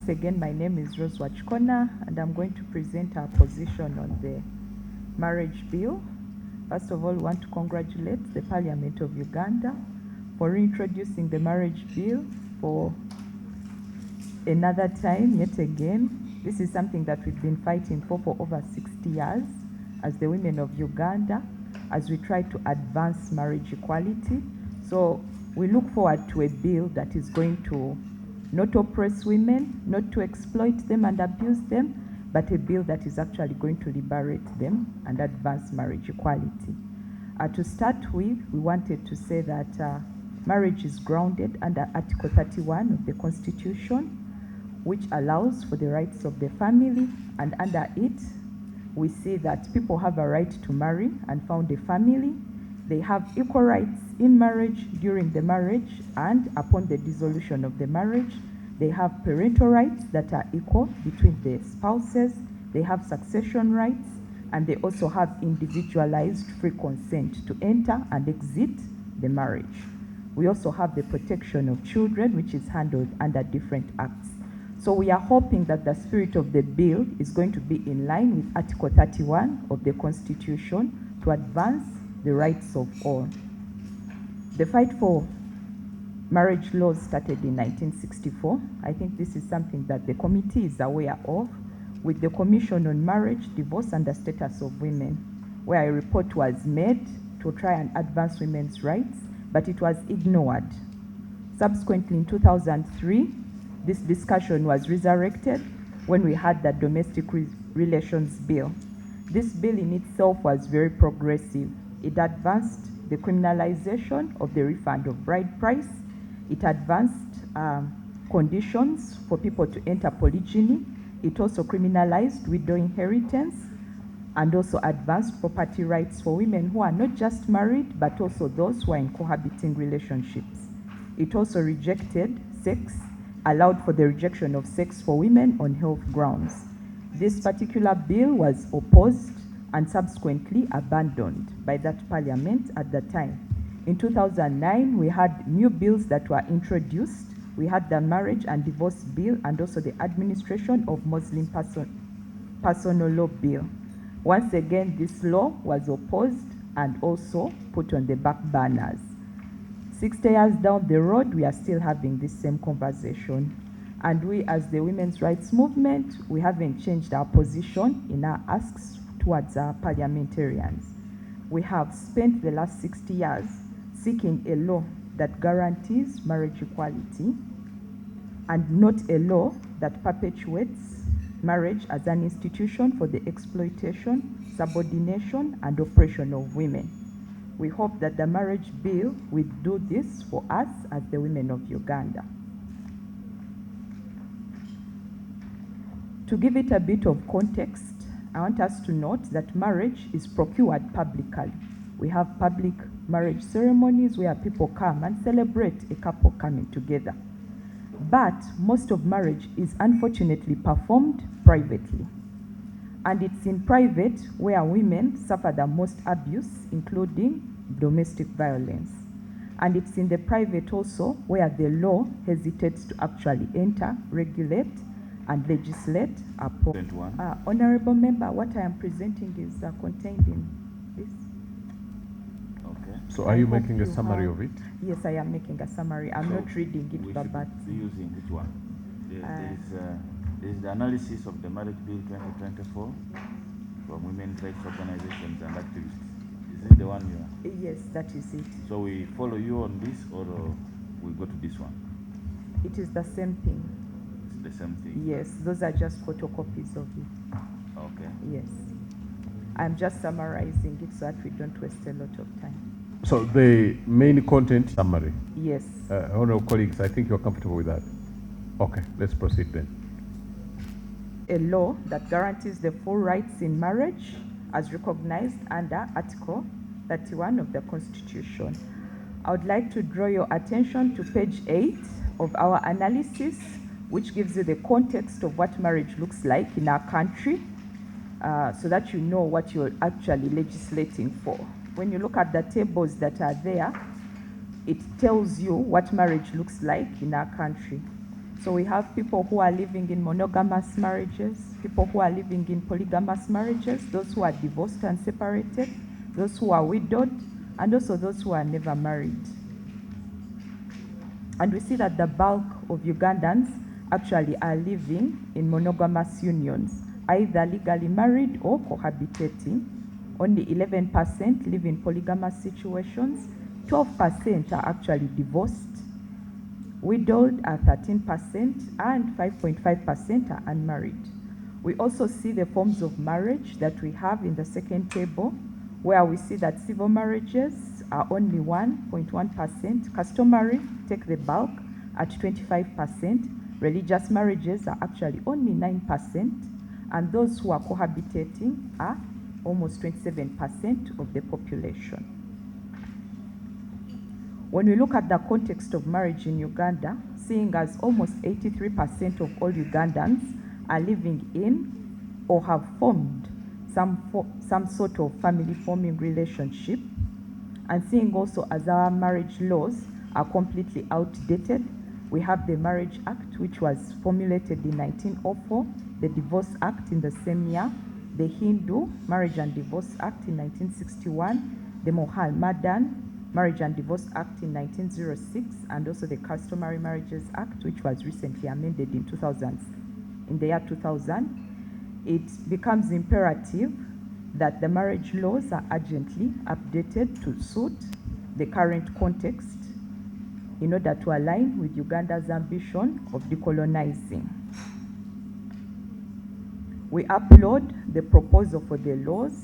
Once again, my name is Rose Wachkona, and I'm going to present our position on the marriage bill. First of all, we want to congratulate the Parliament of Uganda for reintroducing the marriage bill for another time, yet again. This is something that we've been fighting for over 60 years as the women of Uganda, as we try to advance marriage equality. So we look forward to a bill that is going to not oppress women, not to exploit them and abuse them, but a bill that is actually going to liberate them and advance marriage equality. To start with, we wanted to say that marriage is grounded under Article 31 of the Constitution, which allows for the rights of the family, and under it, we see that people have a right to marry and found a family. They have equal rights in marriage, during the marriage, and upon the dissolution of the marriage. They have parental rights that are equal between the spouses. They have succession rights, and they also have individualized free consent to enter and exit the marriage. We also have the protection of children, which is handled under different acts. So we are hoping that the spirit of the bill is going to be in line with Article 31 of the Constitution to advance the rights of all. The fight for marriage laws started in 1964. I think this is something that the committee is aware of, with the Commission on Marriage, Divorce and the Status of Women, where a report was made to try and advance women's rights, but it was ignored. Subsequently, in 2003, this discussion was resurrected when we had the Domestic Relations Bill. This bill in itself was very progressive. It advanced the criminalization of the refund of bride price. It advanced conditions for people to enter polygyny. It also criminalized widow inheritance, and also advanced property rights for women who are not just married, but also those who are in cohabiting relationships. It also rejected sex, allowed for the rejection of sex for women on health grounds. This particular bill was opposed and subsequently abandoned by that parliament at the time. In 2009, we had new bills that were introduced. We had the Marriage and Divorce Bill and also the Administration of Muslim Personal Law Bill. Once again, this law was opposed and also put on the back burners. 60 years down the road, we are still having this same conversation. And we, as the women's rights movement, we haven't changed our position in our asks towards our parliamentarians. We have spent the last 60 years seeking a law that guarantees marriage equality and not a law that perpetuates marriage as an institution for the exploitation, subordination, and oppression of women. We hope that the marriage bill will do this for us as the women of Uganda. To give it a bit of context, I want us to note that marriage is procured publicly. We have public marriage ceremonies where people come and celebrate a couple coming together. But most of marriage is unfortunately performed privately. And it's in private where women suffer the most abuse, including domestic violence. And it's in the private also where the law hesitates to actually enter, regulate, and legislate upon. Honorable Member, what I am presenting is contained in this. Okay. So are you making a summary of it? Yes, I am making a summary. I'm not reading it, but using which one? There is the analysis of the Marriage Bill 2024 from women's rights organizations and activists. Is it the one you are? Yes, that is it. So we follow you on this, or we go to this one? It is the same thing. It's the same thing? Yes, those are just photocopies of it. Okay. Yes. I'm just summarizing it so that we don't waste a lot of time. So the main content summary. Yes. Honorable colleagues, I think you're comfortable with that. Okay, let's proceed then. A law that guarantees the full rights in marriage as recognized under Article 31 of the Constitution. I would like to draw your attention to page 8 of our analysis, which gives you the context of what marriage looks like in our country, so that you know what you're actually legislating for. When you look at the tables that are there, it tells you what marriage looks like in our country. So we have people who are living in monogamous marriages, people who are living in polygamous marriages, those who are divorced and separated, those who are widowed, and also those who are never married. And we see that the bulk of Ugandans actually are living in monogamous unions, either legally married or cohabitating. Only 11% live in polygamous situations, 12% are actually divorced, widowed are 13%, and 5.5% are unmarried. We also see the forms of marriage that we have in the second table, where we see that civil marriages are only 1.1%, customary take the bulk at 25%, religious marriages are actually only 9%, and those who are cohabitating are almost 27% of the population. When we look at the context of marriage in Uganda, seeing as almost 83% of all Ugandans are living in or have formed some sort of family-forming relationship, and seeing also as our marriage laws are completely outdated, we have the Marriage Act, which was formulated in 1904, the Divorce Act in the same year, the Hindu Marriage and Divorce Act in 1961, the Mohammedan Marriage and Divorce Act in 1906, and also the Customary Marriages Act, which was recently amended in the year 2000. It becomes imperative that the marriage laws are urgently updated to suit the current context in order to align with Uganda's ambition of decolonizing. We applaud the proposal for the laws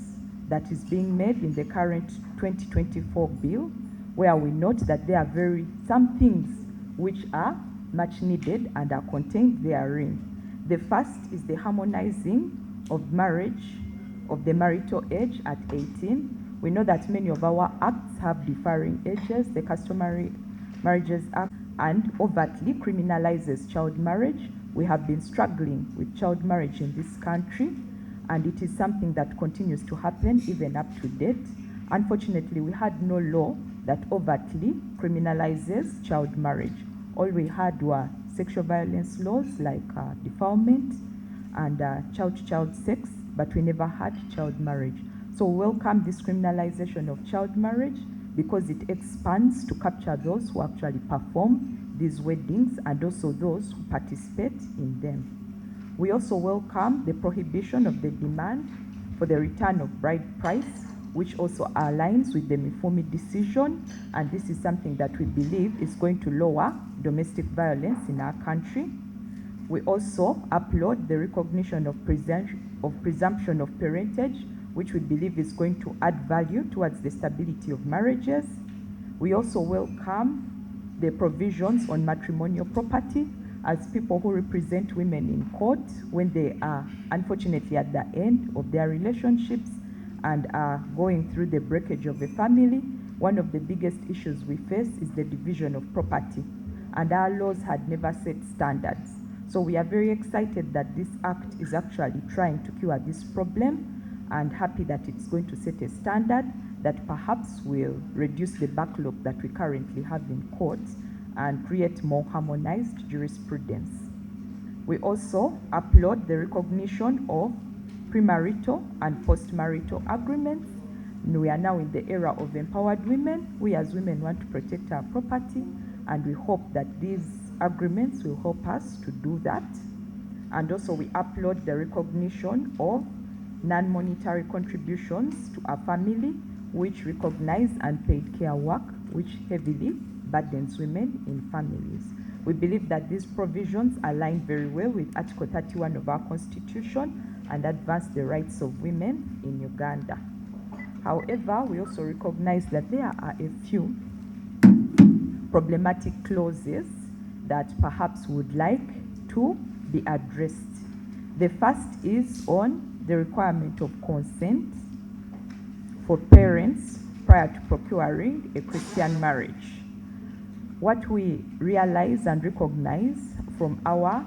that is being made in the current 2024 bill, where we note that there are some things which are much needed and are contained therein. The first is the harmonizing of marriage, of the marital age at 18. We know that many of our acts have differing ages. The Customary Marriages Act and overtly criminalizes child marriage. We have been struggling with child marriage in this country, and it is something that continues to happen even up to date. Unfortunately, we had no law that overtly criminalizes child marriage. All we had were sexual violence laws like defilement and child-to-child sex, but we never had child marriage. So we welcome this criminalization of child marriage because it expands to capture those who actually perform these weddings and also those who participate in them. We also welcome the prohibition of the demand for the return of bride price, which also aligns with the Mifumi decision, and this is something that we believe is going to lower domestic violence in our country. We also applaud the recognition of presumption of parentage, which we believe is going to add value towards the stability of marriages. We also welcome the provisions on matrimonial property as people who represent women in court when they are unfortunately at the end of their relationships and are going through the breakage of a family. One of the biggest issues we face is the division of property, and our laws had never set standards. So we are very excited that this act is actually trying to cure this problem, and happy that it's going to set a standard that perhaps will reduce the backlog that we currently have in courts and create more harmonized jurisprudence. We also applaud the recognition of premarital and postmarital agreements. We are now in the era of empowered women. We as women want to protect our property, and we hope that these agreements will help us to do that. And also we applaud the recognition of non-monetary contributions to our family, which recognize unpaid care work, which heavily burdens women in families. We believe that these provisions align very well with Article 31 of our Constitution and advance the rights of women in Uganda. However, we also recognize that there are a few problematic clauses that perhaps would like to be addressed. The first is on the requirement of consent for parents prior to procuring a Christian marriage. What we realize and recognize from our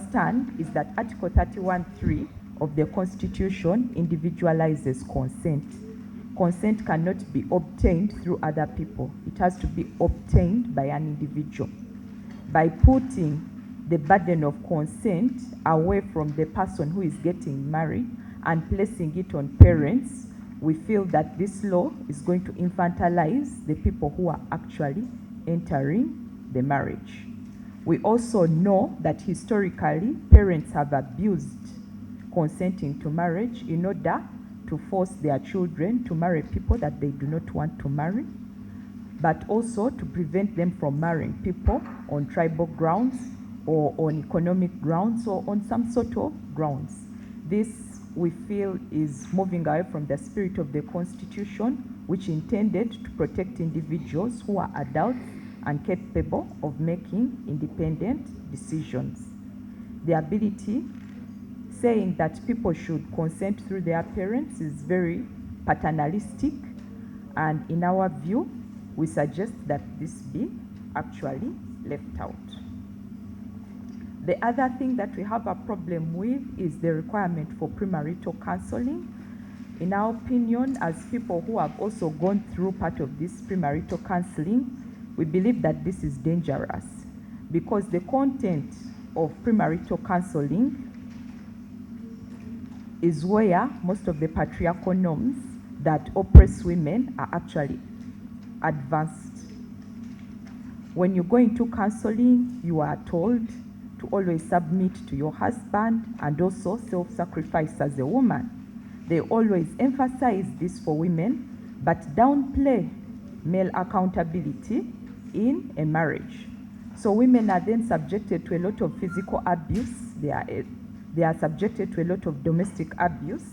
stand is that Article 31(3) of the Constitution individualizes consent. Consent cannot be obtained through other people. It has to be obtained by an individual. By putting the burden of consent away from the person who is getting married and placing it on parents, we feel that this law is going to infantilize the people who are actually entering the marriage. We also know that historically, parents have abused consenting to marriage in order to force their children to marry people that they do not want to marry, but also to prevent them from marrying people on tribal grounds or on economic grounds or on some sort of grounds. This, we feel, is moving away from the spirit of the Constitution, which intended to protect individuals who are adults and capable of making independent decisions. The ability, saying that people should consent through their parents, is very paternalistic, and in our view, we suggest that this be actually left out. The other thing that we have a problem with is the requirement for premarital counseling. In our opinion, as people who have also gone through part of this premarital counseling, we believe that this is dangerous because the content of premarital counseling is where most of the patriarchal norms that oppress women are actually advanced. When you go into counseling, you are told to always submit to your husband and also self-sacrifice as a woman. They always emphasize this for women, but downplay male accountability in a marriage. So women are then subjected to a lot of physical abuse. They are subjected to a lot of domestic abuse,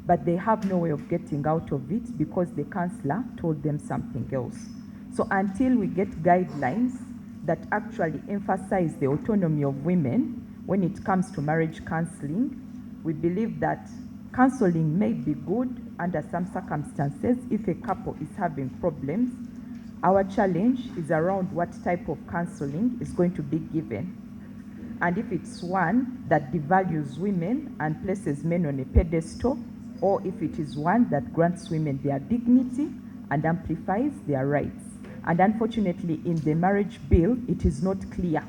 but they have no way of getting out of it because the counselor told them something else. So until we get guidelines that actually emphasize the autonomy of women when it comes to marriage counseling, we believe that counseling may be good under some circumstances if a couple is having problems. Our challenge is around what type of counseling is going to be given. And if it's one that devalues women and places men on a pedestal, or if it is one that grants women their dignity and amplifies their rights. And unfortunately, in the marriage bill, it is not clear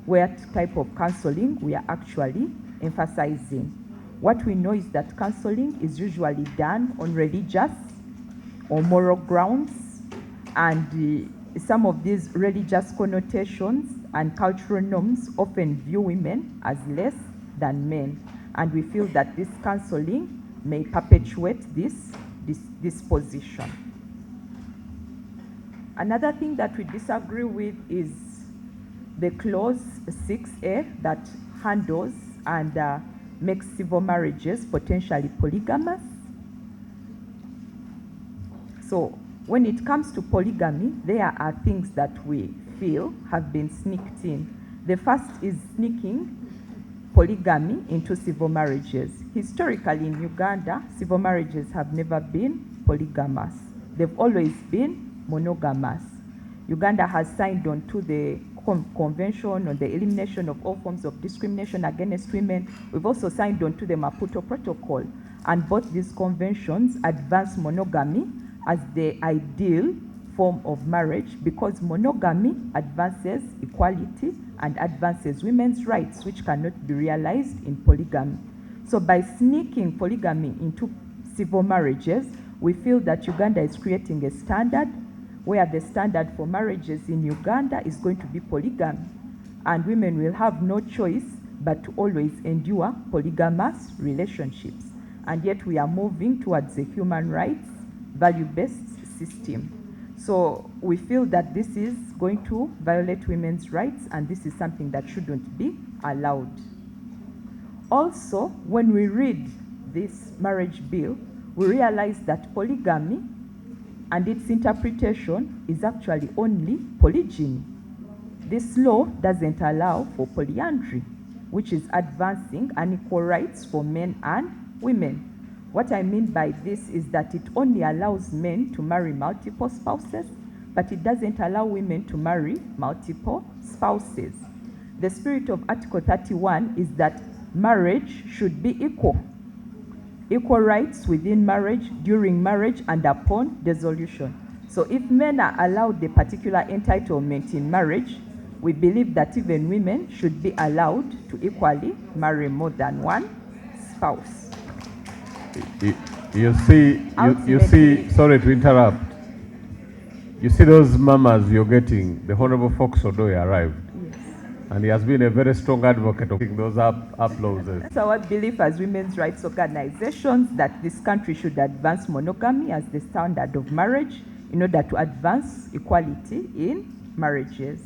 what type of counseling we are actually emphasizing. What we know is that counseling is usually done on religious or moral grounds, and some of these religious connotations and cultural norms often view women as less than men, and we feel that this counseling may perpetuate this position. Another thing that we disagree with is the clause 6A that handles and makes civil marriages potentially polygamous. So when it comes to polygamy, there are things that we feel have been sneaked in. The first is sneaking polygamy into civil marriages. Historically in Uganda, civil marriages have never been polygamous. They've always been monogamous. Uganda has signed on to the Convention on the Elimination of All Forms of Discrimination Against Women. We've also signed on to the Maputo Protocol, and both these conventions advance monogamy as the ideal form of marriage because monogamy advances equality and advances women's rights, which cannot be realized in polygamy. So by sneaking polygamy into civil marriages, we feel that Uganda is creating a standard where the standard for marriages in Uganda is going to be polygamy, and women will have no choice but to always endure polygamous relationships. And yet we are moving towards a human rights, value-based system. So we feel that this is going to violate women's rights, and this is something that shouldn't be allowed. Also, when we read this marriage bill, we realize that polygamy and its interpretation is actually only polygyny. This law doesn't allow for polyandry, which is advancing unequal rights for men and women. What I mean by this is that it only allows men to marry multiple spouses, but it doesn't allow women to marry multiple spouses. The spirit of Article 31 is that marriage should be equal. Equal rights within marriage, during marriage, and upon dissolution. So if men are allowed the particular entitlement in marriage, We believe that even women should be allowed to equally marry more than one spouse. You see, sorry to interrupt. You see those mamas you're getting, the Honorable Fox Odoy arrived. Yes. And he has been a very strong advocate of those applauses. That's our belief as women's rights organizations, that this country should advance monogamy as the standard of marriage in order to advance equality in marriages.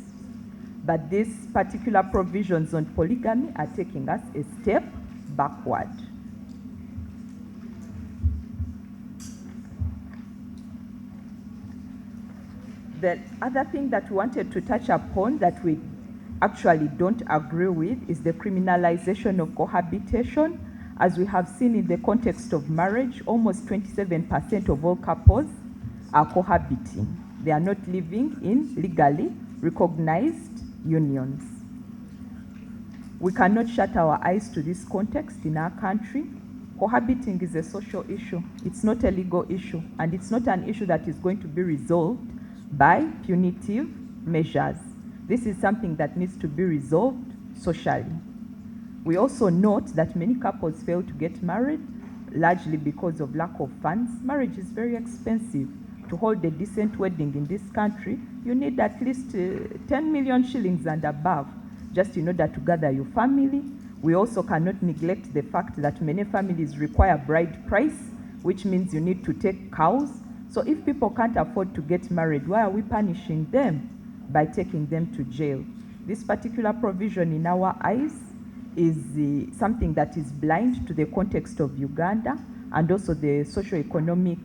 But these particular provisions on polygamy are taking us a step backward. The other thing that we wanted to touch upon that we actually don't agree with is the criminalization of cohabitation. As we have seen in the context of marriage, almost 27% of all couples are cohabiting. They are not living in legally recognized unions. We cannot shut our eyes to this context in our country. Cohabiting is a social issue. It's not a legal issue, and it's not an issue that is going to be resolved by punitive measures. This is something that needs to be resolved socially. We also note that many couples fail to get married, largely because of lack of funds. Marriage is very expensive. To hold a decent wedding in this country, you need at least 10 million shillings and above, just in order to gather your family. We also cannot neglect the fact that many families require bride price, which means you need to take cows. So if people can't afford to get married, why are we punishing them? By taking them to jail. This particular provision in our eyes is something that is blind to the context of Uganda and also the socio-economic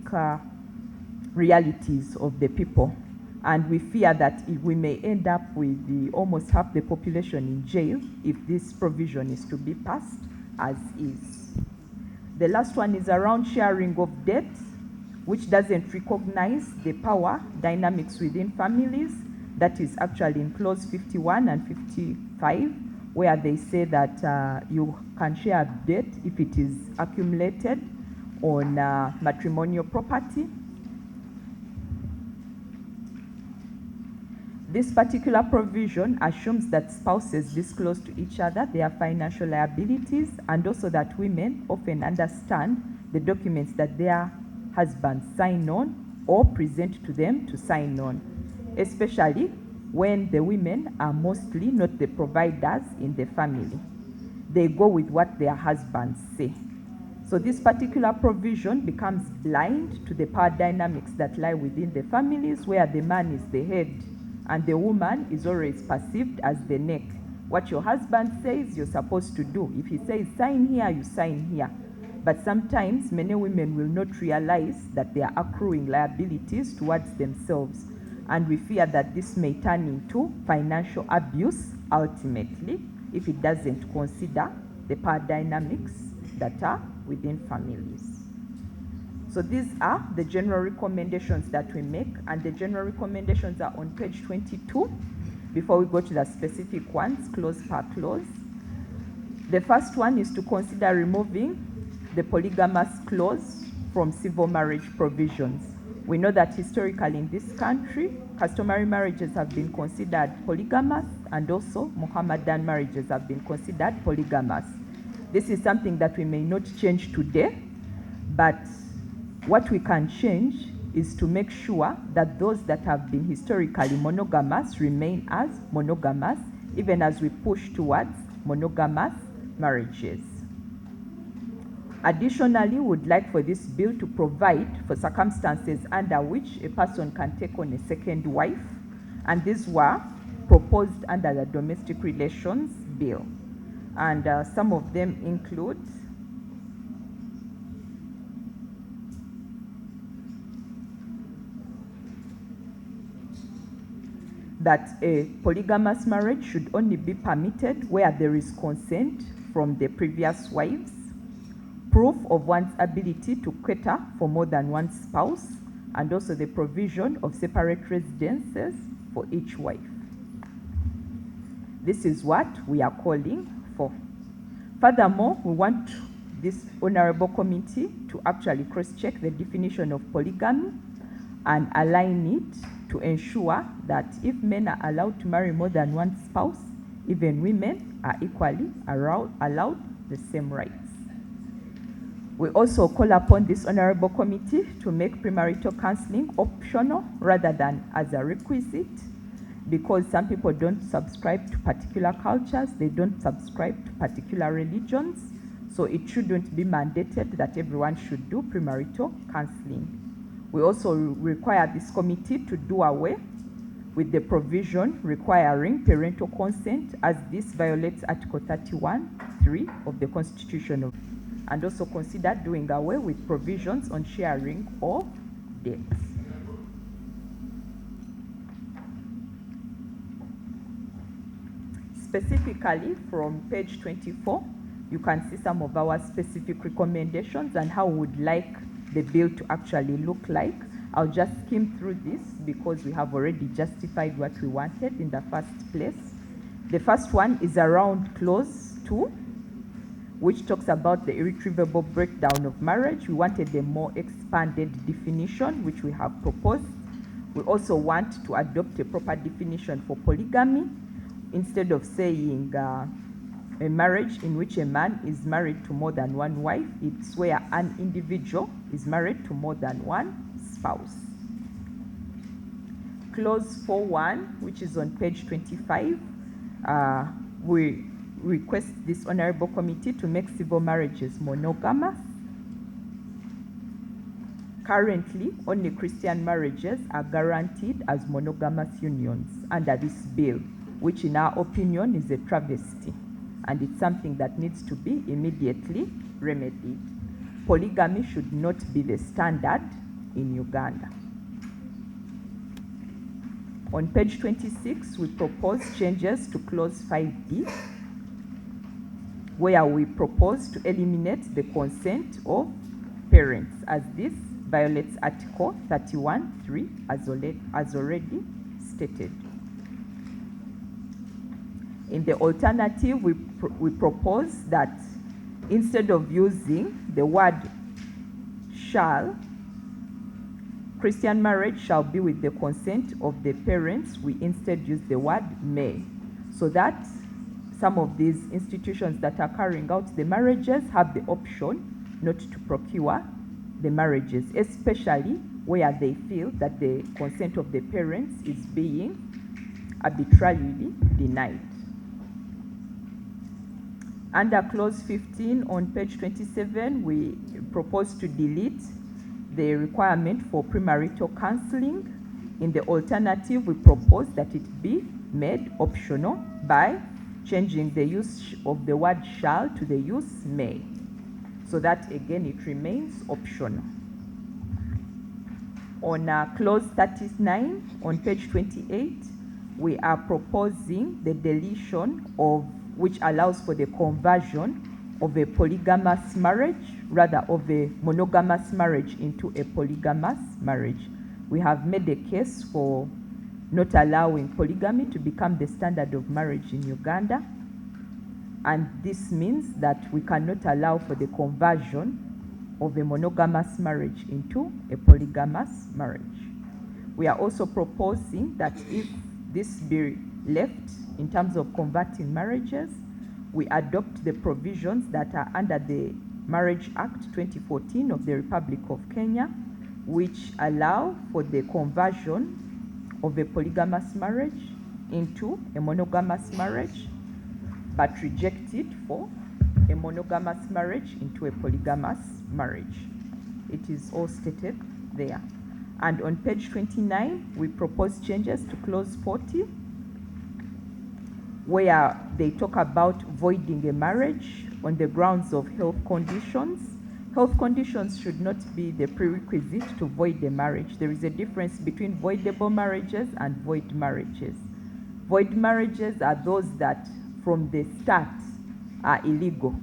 realities of the people. And we fear that we may end up with almost half the population in jail if this provision is to be passed as is. The last one is around sharing of debt, which doesn't recognize the power dynamics within families. That is actually in clause 51 and 55, where they say that you can share debt if it is accumulated on matrimonial property. This particular provision assumes that spouses disclose to each other their financial liabilities, and also that women often understand the documents that their husbands sign on or present to them to sign on, especially when the women are mostly not the providers in the family. They go with what their husbands say. So this particular provision becomes blind to the power dynamics that lie within the families, where the man is the head and the woman is always perceived as the neck. What your husband says, you're supposed to do. If he says sign here, you sign here. But sometimes many women will not realize that they are accruing liabilities towards themselves. And we fear that this may turn into financial abuse ultimately if it doesn't consider the power dynamics that are within families. So these are the general recommendations that we make, and the general recommendations are on page 22. Before we go to the specific ones, clause per clause. The first one is to consider removing the polygamous clause from civil marriage provisions. We know that historically in this country, customary marriages have been considered polygamous, and also Mohammedan marriages have been considered polygamous. This is something that we may not change today, but what we can change is to make sure that those that have been historically monogamous remain as monogamous, even as we push towards monogamous marriages. Additionally, we would like for this bill to provide for circumstances under which a person can take on a second wife, and these were proposed under the Domestic Relations Bill. And some of them include that a polygamous marriage should only be permitted where there is consent from the previous wives, proof of one's ability to cater for more than one spouse, and also the provision of separate residences for each wife. This is what we are calling for. Furthermore, we want this honorable committee to actually cross-check the definition of polygamy and align it to ensure that if men are allowed to marry more than one spouse, even women are equally allowed the same rights. We also call upon this honorable committee to make premarital counseling optional rather than as a requisite, because some people don't subscribe to particular cultures, they don't subscribe to particular religions, so it shouldn't be mandated that everyone should do premarital counseling. We also require this committee to do away with the provision requiring parental consent, as this violates Article 31(3) of the Constitution, and also consider doing away with provisions on sharing of debts. Specifically from page 24, you can see some of our specific recommendations and how we would like the bill to actually look like. I'll just skim through this because we have already justified what we wanted in the first place. The first one is around clause 2, which talks about the irretrievable breakdown of marriage. We wanted a more expanded definition, which we have proposed. We also want to adopt a proper definition for polygamy. Instead of saying a marriage in which a man is married to more than one wife, it's where an individual is married to more than one spouse. Clause 4.1, which is on page 25, we request this honorable committee to make civil marriages monogamous. Currently, only Christian marriages are guaranteed as monogamous unions under this bill, which in our opinion is a travesty, and it's something that needs to be immediately remedied. Polygamy should not be the standard in Uganda. On page 26, we propose changes to clause 5D, where we propose to eliminate the consent of parents, as this violates Article 31(3) as already stated. In the alternative, we propose that instead of using the word shall, Christian marriage shall be with the consent of the parents. We instead use the word may, so that some of these institutions that are carrying out the marriages have the option not to procure the marriages, especially where they feel that the consent of the parents is being arbitrarily denied. Under clause 15 on page 27, we propose to delete the requirement for premarital counseling. In the alternative, we propose that it be made optional by changing the use of the word shall to the use may, so that again it remains optional. On clause 39 on page 28, we are proposing the deletion of which allows for the conversion of a polygamous marriage, rather of a monogamous marriage into a polygamous marriage. We have made a case for not allowing polygamy to become the standard of marriage in Uganda, and this means that we cannot allow for the conversion of a monogamous marriage into a polygamous marriage. We are also proposing that if this be left in terms of converting marriages, we adopt the provisions that are under the Marriage Act 2014 of the Republic of Kenya, which allow for the conversion of a polygamous marriage into a monogamous marriage, but reject it for a monogamous marriage into a polygamous marriage. It is all stated there. And on page 29, we propose changes to clause 40, where they talk about voiding a marriage on the grounds of health conditions. Health conditions should not be the prerequisite to void a marriage. There is a difference between voidable marriages and void marriages. Void marriages are those that from the start are illegal.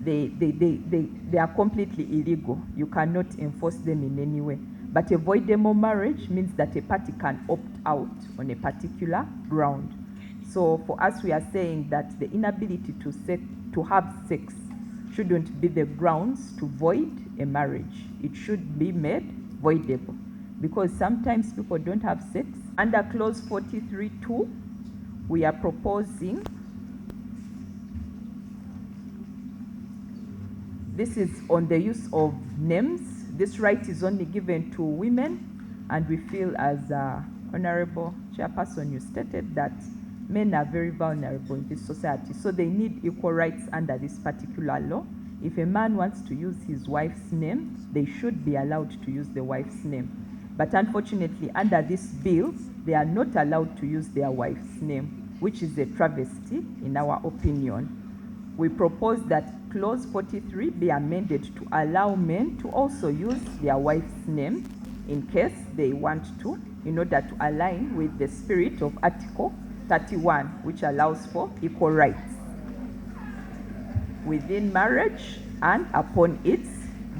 They are completely illegal. You cannot enforce them in any way. But a voidable marriage means that a party can opt out on a particular ground. So for us, we are saying that the inability to have sex shouldn't be the grounds to void a marriage. It should be made voidable. because sometimes people don't have sex. Under clause 43.2, we are proposing, this is on the use of names. This right is only given to women, and we feel, as Honorable Chairperson, you stated, that men are very vulnerable in this society, so they need equal rights under this particular law. If a man wants to use his wife's name, they should be allowed to use the wife's name. But unfortunately, under this bill, they are not allowed to use their wife's name, which is a travesty in our opinion. We propose that clause 43 be amended to allow men to also use their wife's name in case they want to, in order to align with the spirit of Article 31, which allows for equal rights within marriage and upon its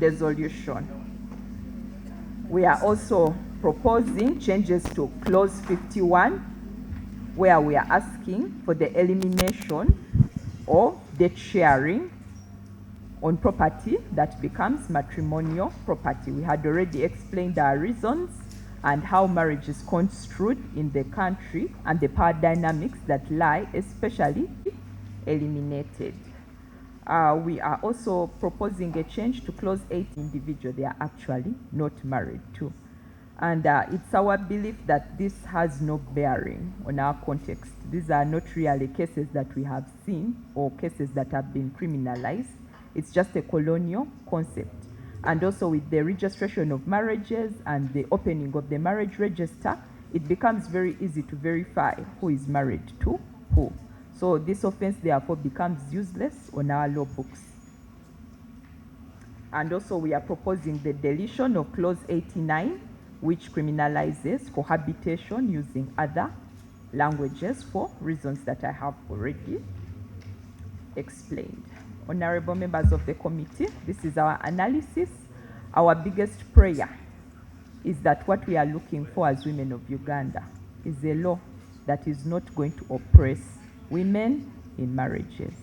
dissolution. We are also proposing changes to clause 51, where we are asking for the elimination of debt sharing on property that becomes matrimonial property. We had already explained our reasons and how marriage is construed in the country and the power dynamics that lie, especially eliminated. We are also proposing a change to clause 8, individual they are actually not married to. And it's our belief that this has no bearing on our context. These are not really cases that we have seen or cases that have been criminalized. It's just a colonial concept. And also with the registration of marriages and the opening of the marriage register, it becomes very easy to verify who is married to who. So this offense therefore becomes useless on our law books. And also we are proposing the deletion of clause 89, which criminalizes cohabitation using other languages for reasons that I have already explained. Honorable members of the committee, this is our analysis. Our biggest prayer is that what we are looking for as women of Uganda is a law that is not going to oppress women in marriages.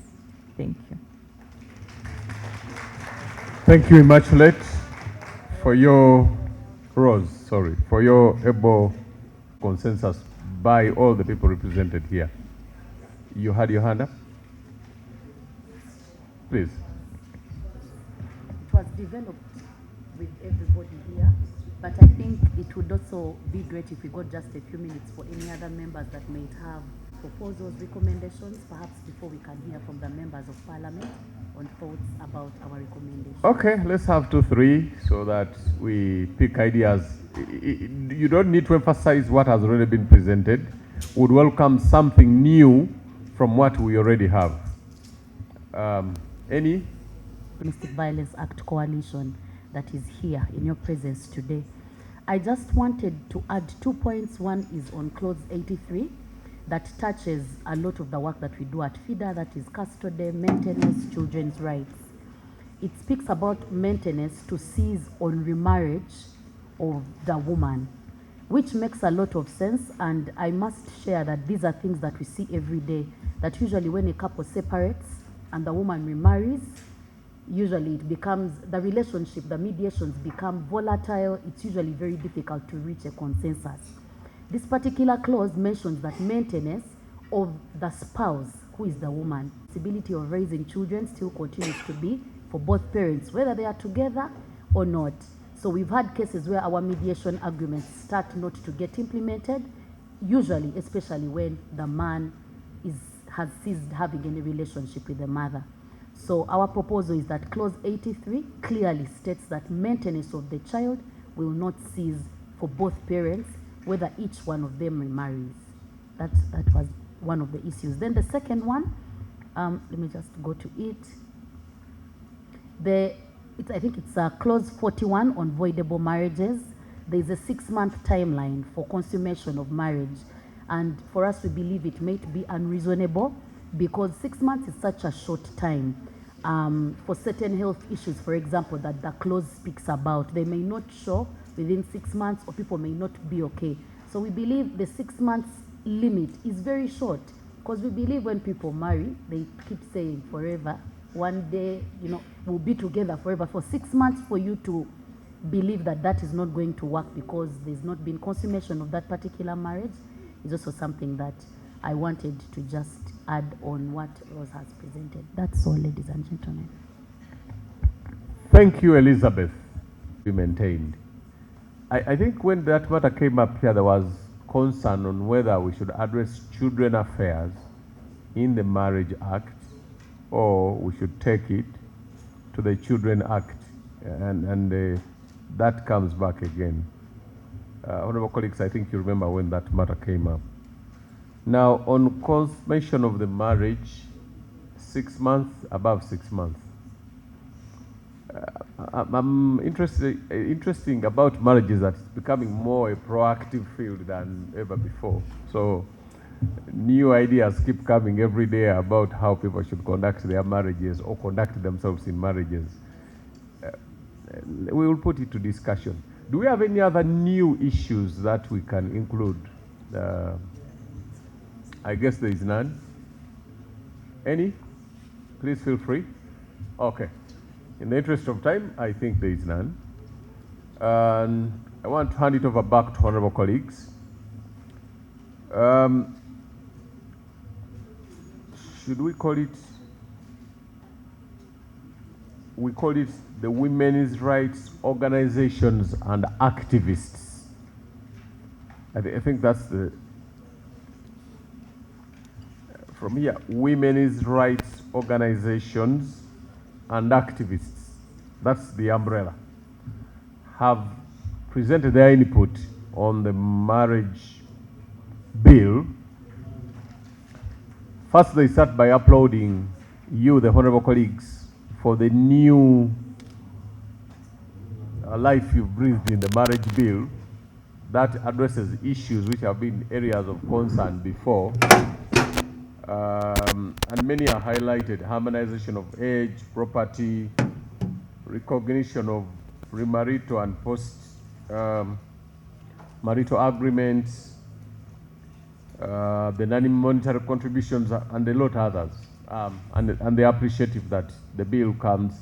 Thank you. Thank you, Immaculate, for your for your able consensus by all the people represented here. You had your hand up? Please. It was developed with everybody here, but I think it would also be great if we got just a few minutes for any other members that may have proposals, recommendations, perhaps before we can hear from the members of parliament on thoughts about our recommendations. Okay, let's have 2, 3 so that we pick ideas. You don't need to emphasize what has already been presented. Would welcome something new from what we already have. Any? Domestic Violence Act Coalition that is here in your presence today. I just wanted to add 2 points. One is on clause 83 that touches a lot of the work that we do at FIDA, that is custody, maintenance, children's rights. It speaks about maintenance to cease on remarriage of the woman, which makes a lot of sense, and I must share that these are things that we see every day, that usually when a couple separates and the woman remarries, usually it becomes, the relationship, the mediations become volatile. It's usually very difficult to reach a consensus. This particular clause mentions that maintenance of the spouse, who is the woman, responsibility of raising children still continues to be for both parents, whether they are together or not. So we've had cases where our mediation agreements start not to get implemented, usually, especially when the man has ceased having any relationship with the mother. So our proposal is that clause 83 clearly states that maintenance of the child will not cease for both parents, whether each one of them remarries. That was one of the issues. Then the second one, let me just go to it. I think it's clause 41 on voidable marriages. There's a 6-month timeline for consummation of marriage. And for us, we believe it might be unreasonable because 6 months is such a short time. For certain health issues, for example, that the clause speaks about, they may not show within 6 months, or people may not be okay. So we believe the 6 months limit is very short, because we believe when people marry, they keep saying forever. One day, we'll be together forever. For 6 months for you to believe that that is not going to work because there's not been consummation of that particular marriage is also something that I wanted to just add on what Rose has presented. That's all, ladies and gentlemen. Thank you, Elizabeth. We maintained. I think when that matter came up here, there was concern on whether we should address children affairs in the Marriage Act or we should take it to the Children Act, and that comes back again. Honorable colleagues, I think you remember when that matter came up. Now, on consummation of the marriage, 6 months, above 6 months. I'm interesting about marriage is that it's becoming more a proactive field than ever before. So new ideas keep coming every day about how people should conduct their marriages or conduct themselves in marriages. We will put it to discussion. Do we have any other new issues that we can include? I guess there is none. Any? Please feel free. Okay. In the interest of time, I think there is none. And I want to hand it over back to honorable colleagues. Should we call it? We call it the women's rights organizations and activists. I think that's the, from here, women's rights organizations and activists, that's the umbrella, have presented their input on the marriage bill. First, they start by applauding you, the honorable colleagues, for the new life you've breathed in the marriage bill that addresses issues which have been areas of concern before. And many are highlighted: harmonization of age, property, recognition of premarital and post-marital agreements, the non-monetary contributions, and a lot others. And they're appreciative that the bill comes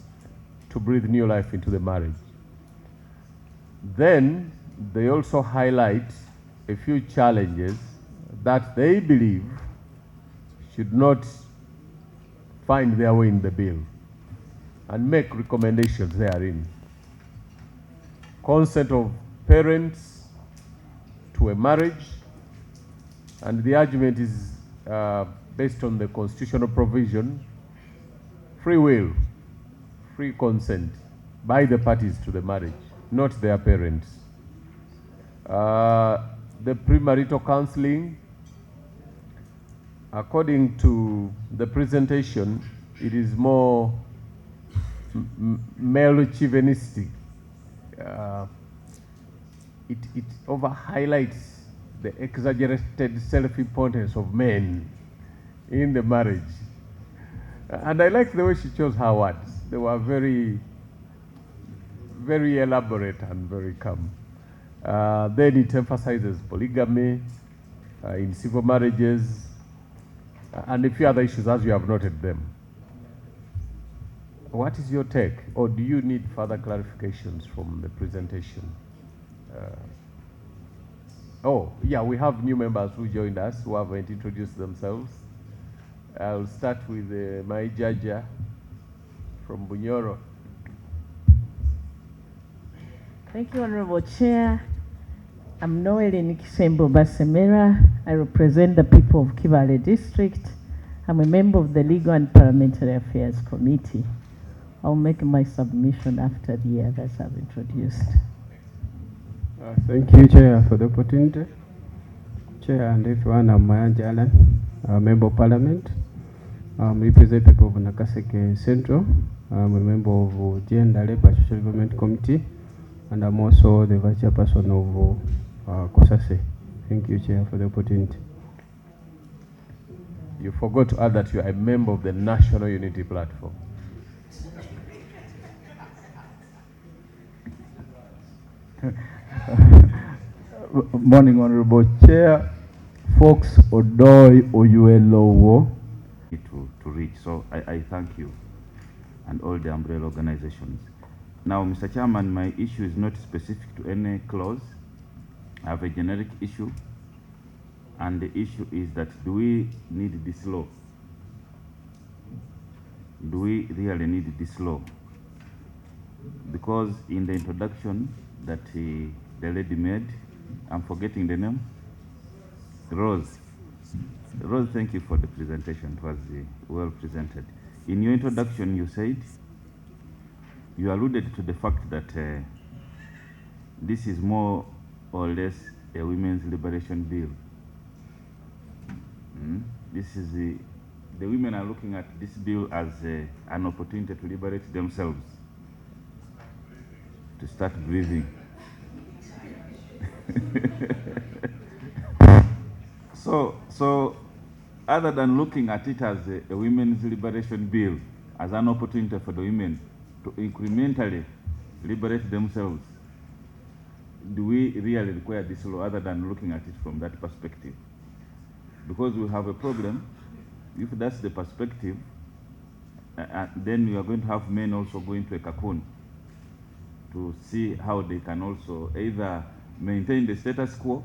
to breathe new life into the marriage. Then they also highlight a few challenges that they believe should not find their way in the bill and make recommendations therein. Consent of parents to a marriage, and the argument is based on the constitutional provision, free will, free consent by the parties to the marriage, not their parents. The premarital counseling, according to the presentation, it is more male chauvinistic. It over highlights the exaggerated self-importance of men in the marriage. And I like the way she chose her words. They were very, very elaborate and very calm. Then it emphasizes polygamy in civil marriages, and a few other issues as you have noted them. What is your take, or do you need further clarifications from the presentation? Oh, yeah, we have new members who joined us who haven't introduced themselves. I'll start with my Jaja from Bunyoro. Thank you, Honorable Chair. I'm Noel Nikisembo Basemera. I represent the people of Kibale District. I'm a member of the Legal and Parliamentary Affairs Committee. I'll make my submission after the others have introduced. Thank you, Chair, for the opportunity. Chair and everyone, I'm Mayanja Alan, a Member of Parliament. I represent people of Nakaseke Central. I'm a member of Gender, Labour, Social Development Committee, and I'm also the Vice Chairperson of Kosase. Thank you, Chair, for the opportunity. You forgot to add that you are a member of the National Unity Platform. Morning, Honorable Chair. Fox Odoi Oyuelowo. To reach. So I thank you and all the umbrella organizations. Now, Mr. Chairman, my issue is not specific to any clause. I have a generic issue, and the issue is that do we need this law? Do we really need this law? Because in the introduction that the lady made, I'm forgetting the name, Rose. Rose, thank you for the presentation. It was well presented. In your introduction, you said, you alluded to the fact that this is more or less a women's liberation bill. This is the women are looking at this bill as an opportunity to liberate themselves, to start breathing. So other than looking at it as a women's liberation bill, as an opportunity for the women to incrementally liberate themselves, do we really require this law other than looking at it from that perspective? Because we have a problem. If that's the perspective, then we are going to have men also going to a cocoon to see how they can also either maintain the status quo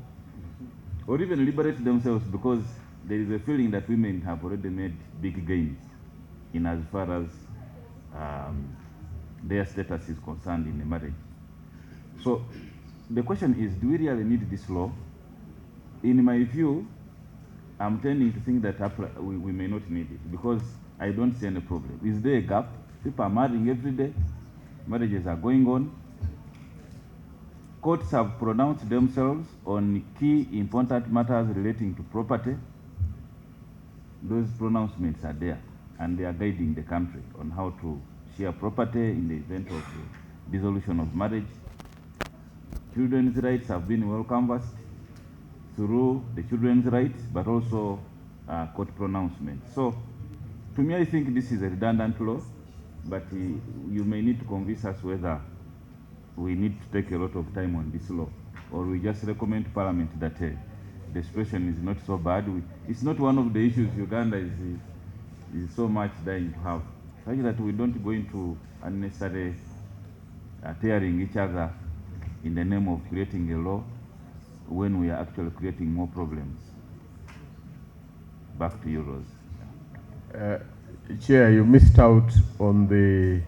or even liberate themselves, because there is a feeling that women have already made big gains in as far as their status is concerned in a marriage. So the question is, do we really need this law? In my view, I'm tending to think that we may not need it, because I don't see any problem. Is there a gap? People are marrying every day. Marriages are going on. Courts have pronounced themselves on key important matters relating to property. Those pronouncements are there, and they are guiding the country on how to share property in the event of dissolution of marriage. Children's rights have been well canvassed through the children's rights, but also court pronouncements. So, to me, I think this is a redundant law, but you may need to convince us whether we need to take a lot of time on this law, or we just recommend to Parliament that the situation is not so bad. It's not one of the issues Uganda is so much dying to have, such that we don't go into unnecessary tearing each other in the name of creating a law when we are actually creating more problems. Back to you, Rose. Chair, you missed out on the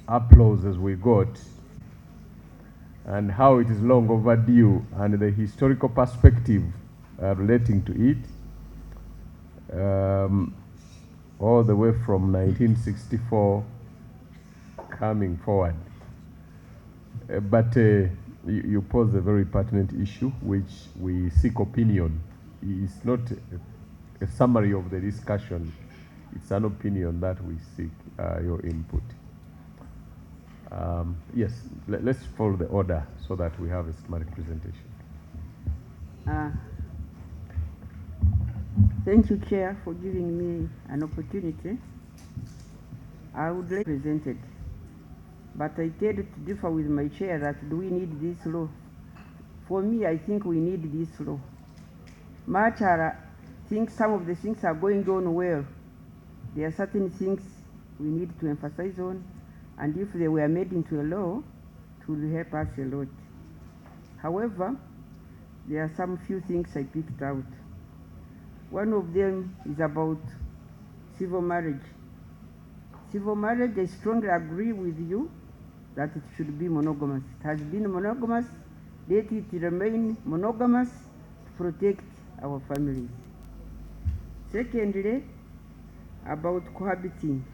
applauses we got and how it is long overdue, and the historical perspective relating to it, all the way from 1964 coming forward. But you pose a very pertinent issue, which we seek opinion. It's not a summary of the discussion. It's an opinion that we seek your input. Yes, let's follow the order so that we have a schematic presentation. Thank you, Chair, for giving me an opportunity. I would like to present it, but I tend to differ with my chair that do we need this law? For me, I think we need this law. I think some of the things are going on well. There are certain things we need to emphasize on, and if they were made into a law, it will help us a lot. However, there are some few things I picked out. One of them is about civil marriage. Civil marriage, I strongly agree with you that it should be monogamous. It has been monogamous, let it remain monogamous to protect our families. Secondly, about cohabiting.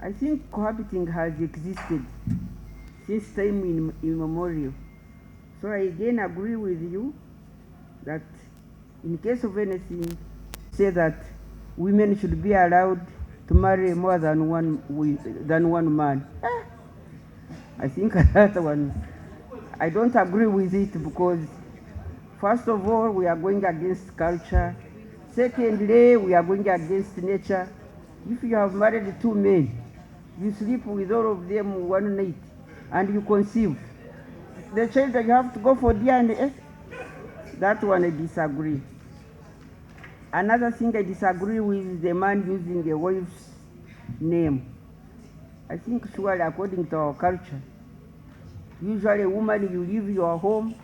I think cohabiting has existed since time immemorial. So I again agree with you that in case of anything, say that women should be allowed to marry more than one man. I think that one, I don't agree with it, because first of all, we are going against culture. Secondly, we are going against nature. If you have married two men, you sleep with all of them one night, and you conceive, the child you have to go for DNA. That one I disagree. Another thing I disagree with is the man using a wife's name. I think surely according to our culture, usually a woman, you leave your home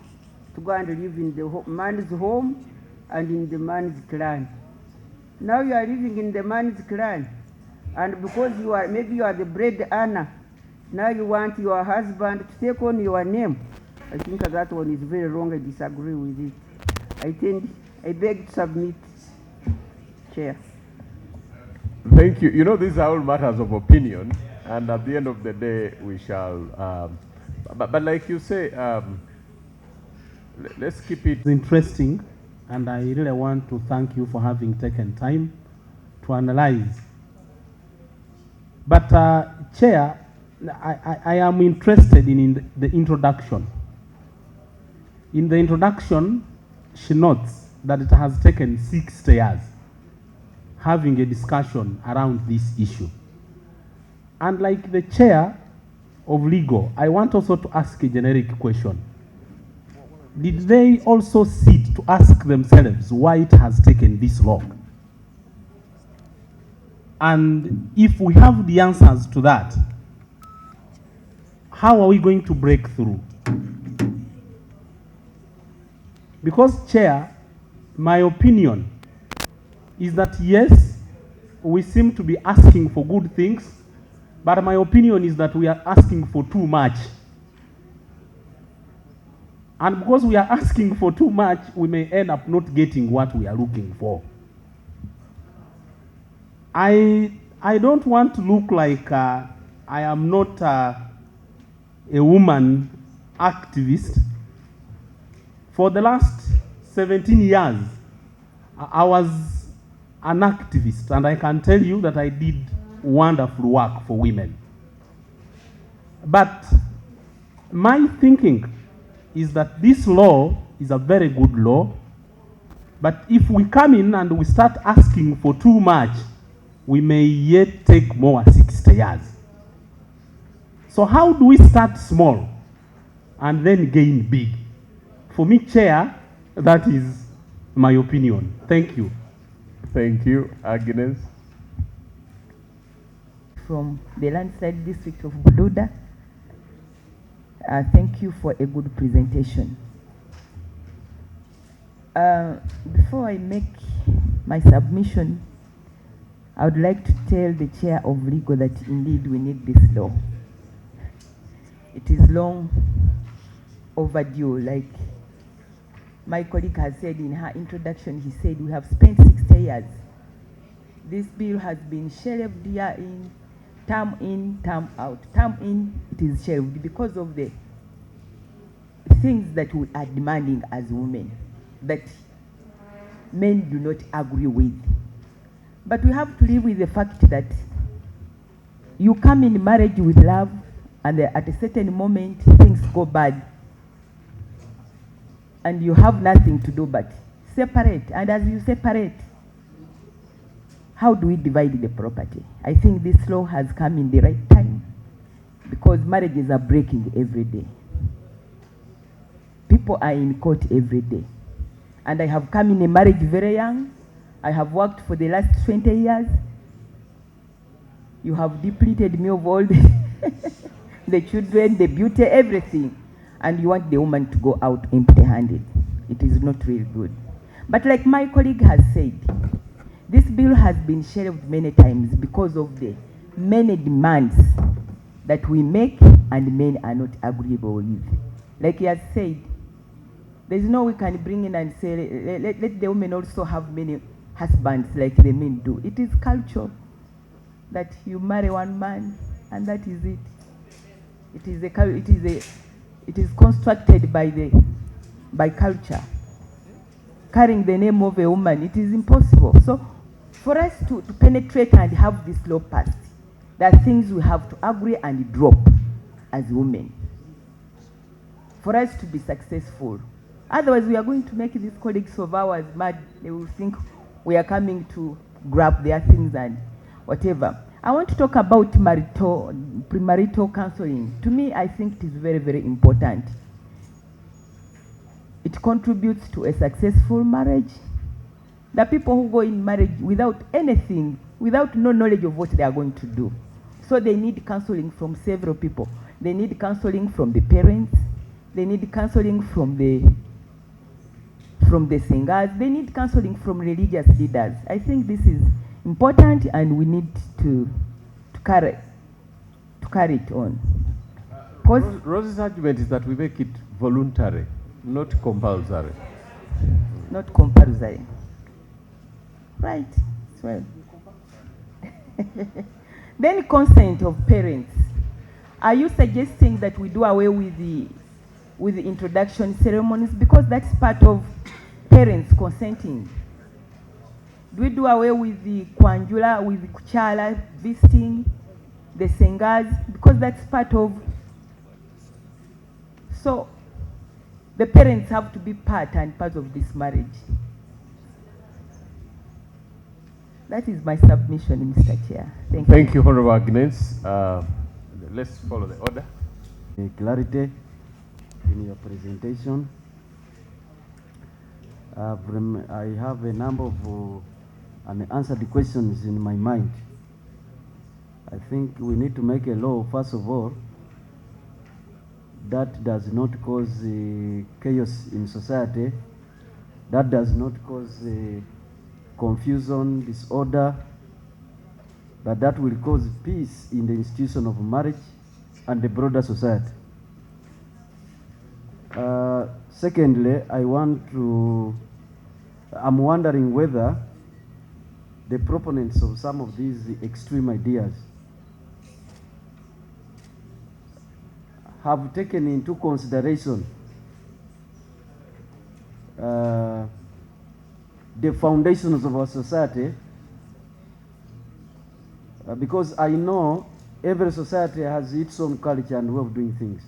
to go and live in the man's home and in the man's clan. Now you are living in the man's clan, and because maybe you are the bread earner, now you want your husband to take on your name. I think that one is very wrong. I disagree with it. I beg to submit, Chair. Thank you. You know, these are all matters of opinion, and at the end of the day, we shall. But like you say, let's keep it. It's interesting, and I really want to thank you for having taken time to analyze. But Chair, I am interested in the introduction. In the introduction, she notes that it has taken 60 years having a discussion around this issue. And like the chair of legal, I want also to ask a generic question. Did they also sit to ask themselves why it has taken this long? And if we have the answers to that, how are we going to break through? Because, Chair, my opinion is that yes, we seem to be asking for good things, but my opinion is that we are asking for too much. And because we are asking for too much, we may end up not getting what we are looking for. I don't want to look like I am not a woman activist. For the last 17 years, I was an activist, and I can tell you that I did wonderful work for women. But my thinking is that this law is a very good law, but if we come in and we start asking for too much, we may yet take more 60 years. So how do we start small and then gain big? For me, Chair, that is my opinion. Thank you. Thank you, Agnes. From the landslide district of Bududa, thank you for a good presentation. Before I make my submission, I would like to tell the chair of legal that indeed we need this law. It is long overdue. Like my colleague has said in her introduction, he said we have spent 60 years. This bill has been shelved year in, term out. Term in, it is shelved because of the things that we are demanding as women that men do not agree with. But we have to live with the fact that you come in marriage with love, and at a certain moment things go bad, and you have nothing to do but separate. And as you separate, how do we divide the property? I think this law has come in the right time, because marriages are breaking every day. People are in court every day. And I have come in a marriage very young. I have worked for the last 20 years. You have depleted me of all the children, the beauty, everything. And you want the woman to go out empty-handed. It is not really good. But like my colleague has said, this bill has been shelved many times because of the many demands that we make and men are not agreeable with. Like he has said, there's no we can bring in and say, let the women also have many husbands like the men do. It is culture that you marry one man and that is it. It is constructed by culture. Carrying the name of a woman, it is impossible. So for us to penetrate and have this law passed, there are things we have to agree and drop as women for us to be successful. Otherwise, we are going to make these colleagues of ours mad. They will think we are coming to grab their things and whatever. I want to talk about premarital counseling. To me, I think it is very, very important. It contributes to a successful marriage. The people who go in marriage without anything without no knowledge of what they are going to do. So they need counseling from several people. They need counseling from the parents. They need counseling from the singers. They need counseling from religious leaders. I think this is important, and we need to carry it on. Rose's argument is that we make it voluntary, not compulsory. Not compulsory. Right. Well. Then consent of parents. Are you suggesting that we do away with the introduction ceremonies, because that's part of parents consenting? Do we do away with the kwanjula, with the kuchala visiting, the singers, because that's part of? So the parents have to be part and part of this marriage. That is my submission, Mr. Chair. Thank you. Thank you, Honorable Agnes. Let's follow the order. Clarity in your presentation. I have a number of unanswered questions in my mind. I think we need to make a law, first of all, that does not cause chaos in society, that does not cause confusion, disorder, but that will cause peace in the institution of marriage and the broader society. Secondly, I'm wondering whether the proponents of some of these extreme ideas have taken into consideration the foundations of our society, because I know every society has its own culture and way of doing things.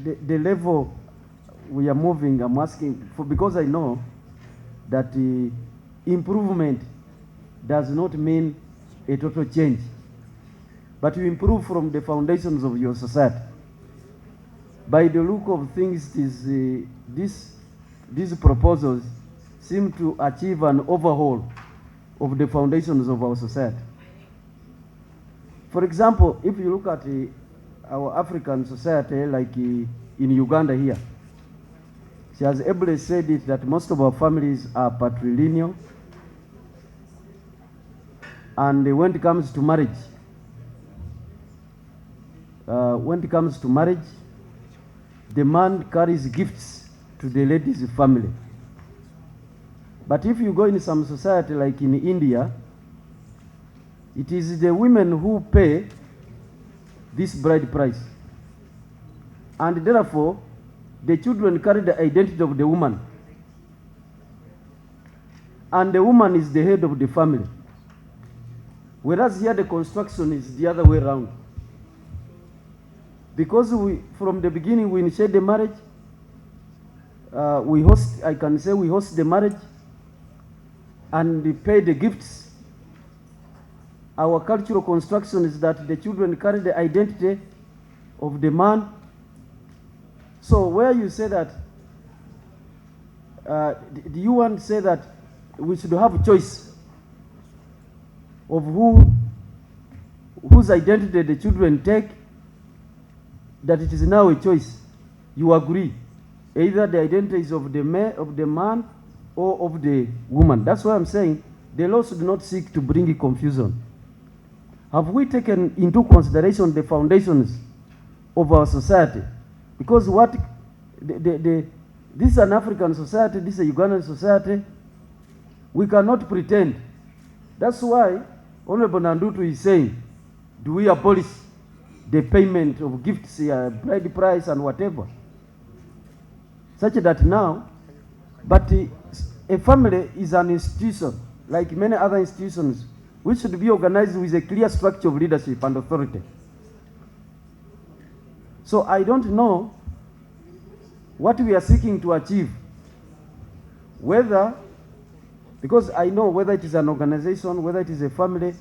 The level we are moving, I'm asking for, because I know that improvement does not mean a total change, but you improve from the foundations of your society. By the look of things, these proposals seem to achieve an overhaul of the foundations of our society. For example, if you look at our African society, like in Uganda here, she has ably said it that most of our families are patrilineal, and when it comes to marriage, the man carries gifts to the lady's family. But if you go in some society like in India, it is the women who pay this bride price. And therefore, the children carry the identity of the woman. And the woman is the head of the family. Whereas here the construction is the other way around. Because from the beginning we initiate the marriage, we host the marriage and we pay the gifts. Our cultural construction is that the children carry the identity of the man. So where you say that, do you want to say that we should have a choice of whose identity the children take, that it is now a choice? You agree, either the identity is of the man or of the woman. That's why I'm saying the law should not seek to bring confusion. Have we taken into consideration the foundations of our society? Because this is an African society, this is a Ugandan society. We cannot pretend. That's why Honorable Nandutu is saying, do we abolish the payment of gifts, bride price and whatever? Such that now, but a family is an institution, like many other institutions, which should be organized with a clear structure of leadership and authority. So I don't know what we are seeking to achieve, whether, because I know whether it is an organization, whether it is a family,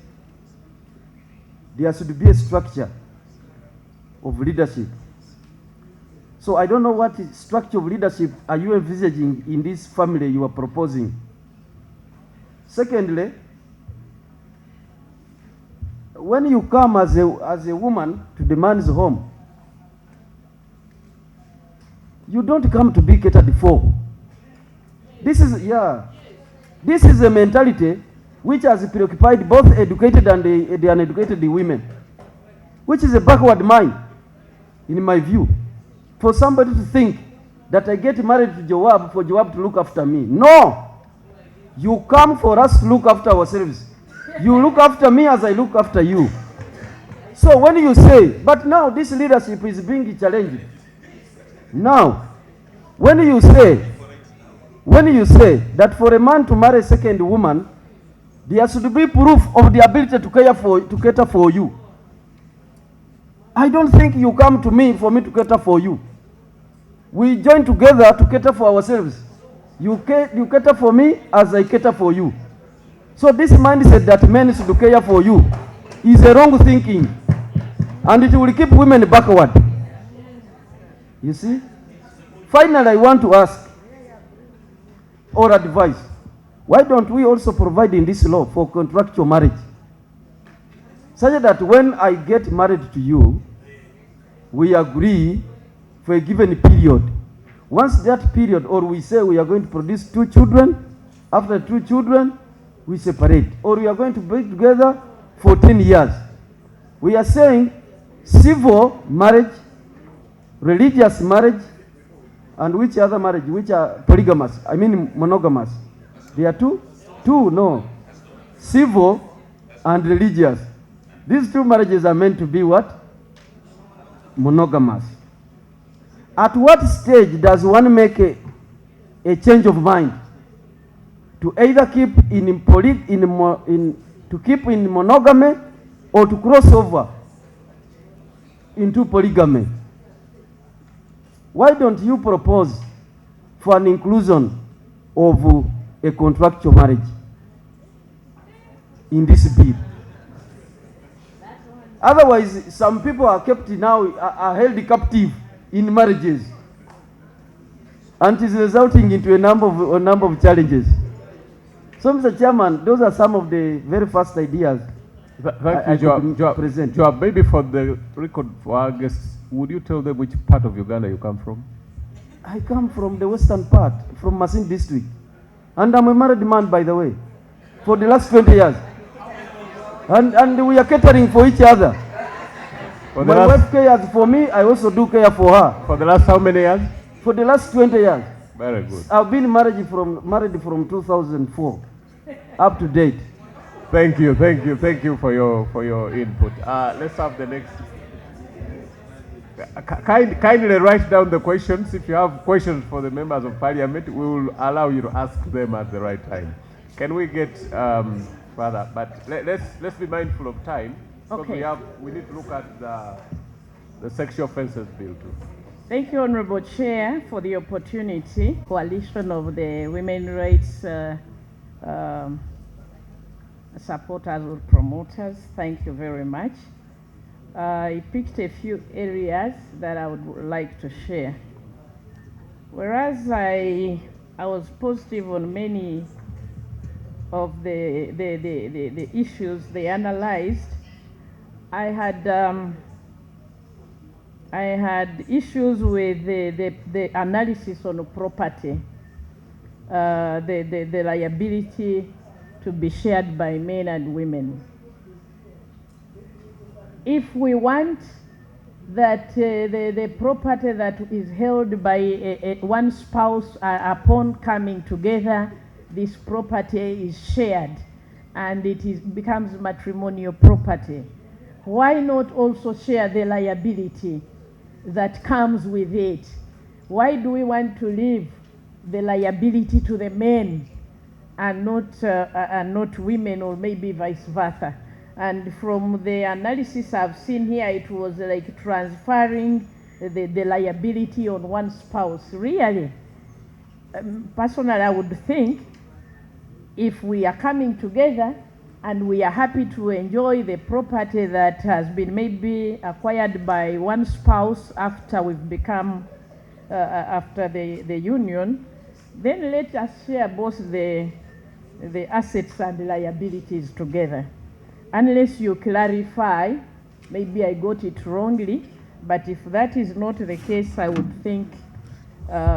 there should be a structure of leadership. So I don't know what structure of leadership are you envisaging in this family you are proposing. Secondly, when you come as a woman to the man's home, you don't come to be catered for. This is a mentality which has preoccupied both educated and the uneducated women, which is a backward mind, in my view. For somebody to think that I get married to Joab for Joab to look after me. No! You come for us to look after ourselves. You look after me as I look after you. So when you say, but now this leadership is being challenged. Now, when you say that for a man to marry a second woman, there should be proof of the ability to cater for you. I don't think you come to me for me to cater for you. We join together to cater for ourselves. You cater for me as I cater for you. So this mindset that men should care for you is a wrong thinking. And it will keep women backward. You see? Finally, I want to ask or advise, why don't we also provide in this law for contractual marriage? Such that when I get married to you, we agree for a given period. Once that period, or we say we are going to produce 2 children, after 2 children, we separate. Or we are going to be together for 10 years. We are saying civil marriage, religious marriage, and which other marriage, which are polygamous, I mean monogamous. There are 2? 2, no. Civil and religious. These 2 marriages are meant to be what? Monogamous. At what stage does one make a change of mind to either keep keep in monogamy or to cross over into polygamy? Why don't you propose for an inclusion of a contractual marriage in this bill? Otherwise, some people are kept now, are held captive in marriages, and it is resulting into a number of challenges. So, Mr. Chairman, those are some of the very first ideas. Thank you, Joab. Maybe for the record for our guests, would you tell them which part of Uganda you come from? I come from the western part, from Masin district. And I'm a married man, by the way, for the last 20 years. And we are catering for each other. My wife cares for me, I also do care for her. For the last how many years? For the last 20 years. Very good. I've been married from 2004 up to date. Thank you for your input. Let's have the next. Kindly write down the questions. If you have questions for the members of parliament, we will allow you to ask them at the right time. Can we get further? But let's be mindful of time. Okay. We need to look at the sexual offences bill too. Thank you, Honorable Chair, for the opportunity. Coalition of the Women Rights supporters or promoters, thank you very much. I picked a few areas that I would like to share. Whereas I was positive on many of the issues they analyzed, I had issues with the analysis on property, the liability to be shared by men and women. If we want that the property that is held by one spouse upon coming together, this property is shared and it becomes matrimonial property, why not also share the liability that comes with it? Why do we want to leave the liability to the men and not women, or maybe vice versa? And from the analysis I've seen here, it was like transferring the liability on one spouse. Really, personally, I would think if we are coming together and we are happy to enjoy the property that has been maybe acquired by one spouse after we've become after the union, then let us share both the assets and liabilities together. Unless you clarify, maybe I got it wrongly, but if that is not the case, I would think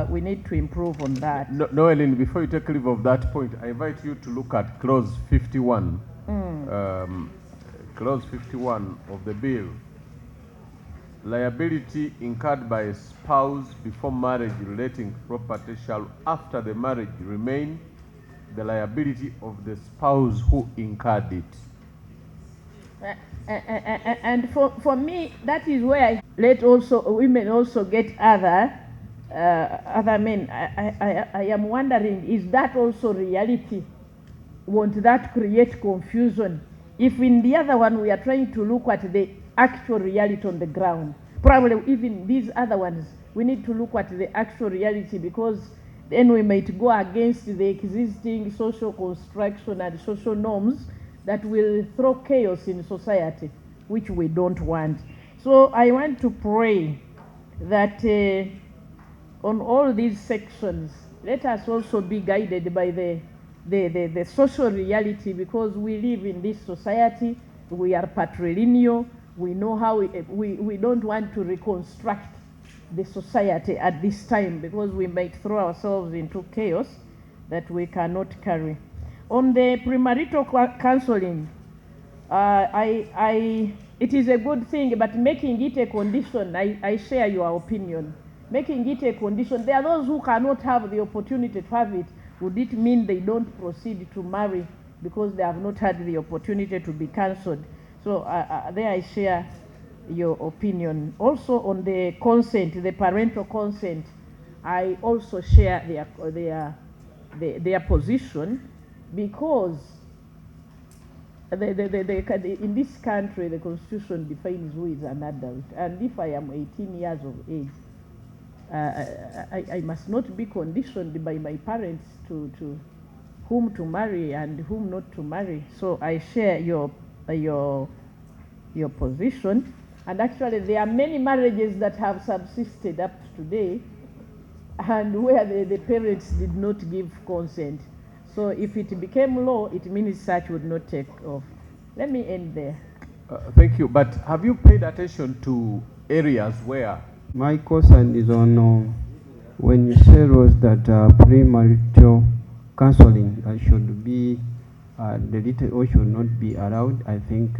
we need to improve on that. Noeline, before you take leave of that point, I invite you to look at clause 51. Clause 51 of the bill. Liability incurred by a spouse before marriage relating to property shall, after the marriage, remain the liability of the spouse who incurred it. And for me, that is where I let also women also get other men. I am wondering, is that also reality? Won't that create confusion? If in the other one we are trying to look at the actual reality on the ground, probably even these other ones, we need to look at the actual reality, because then we might go against the existing social construction and social norms that will throw chaos in society, which we don't want. So I want to pray that on all these sections, let us also be guided by the social reality, because we live in this society, we are patrilineal, we know how we don't want to reconstruct the society at this time, because we might throw ourselves into chaos that we cannot carry. On the premarital counseling, it is a good thing, but making it a condition, I share your opinion. Making it a condition, there are those who cannot have the opportunity to have it. Would it mean they don't proceed to marry because they have not had the opportunity to be cancelled? So there I share your opinion. Also on the consent, the parental consent, I also share their position, because in this country the constitution defines who is an adult, and if I am 18 years of age, I must not be conditioned by my parents to whom to marry and whom not to marry. So I share your position. And actually there are many marriages that have subsisted up to today, and where the parents did not give consent. So if it became law, it means such would not take off. Let me end there. Thank you. But have you paid attention to areas where? My concern is on when you say, Rose, that premarital counseling should be deleted or should not be allowed. I think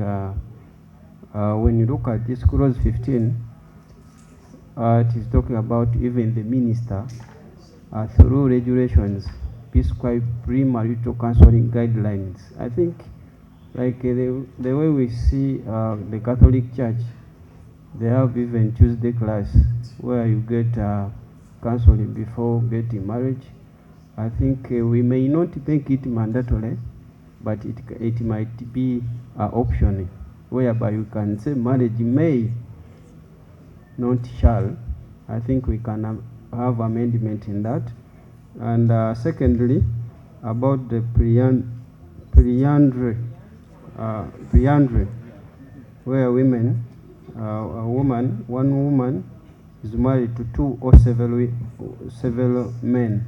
when you look at this clause 15, it is talking about even the minister through regulations prescribe premarital counseling guidelines. I think like the way we see the Catholic Church, they have even Tuesday class where you get counseling before getting marriage. I think we may not make it mandatory, but it might be optional, whereby you can say marriage may, not shall. I think we can have amendment in that. And secondly, about the preandry, where women, one woman is married to two or several men.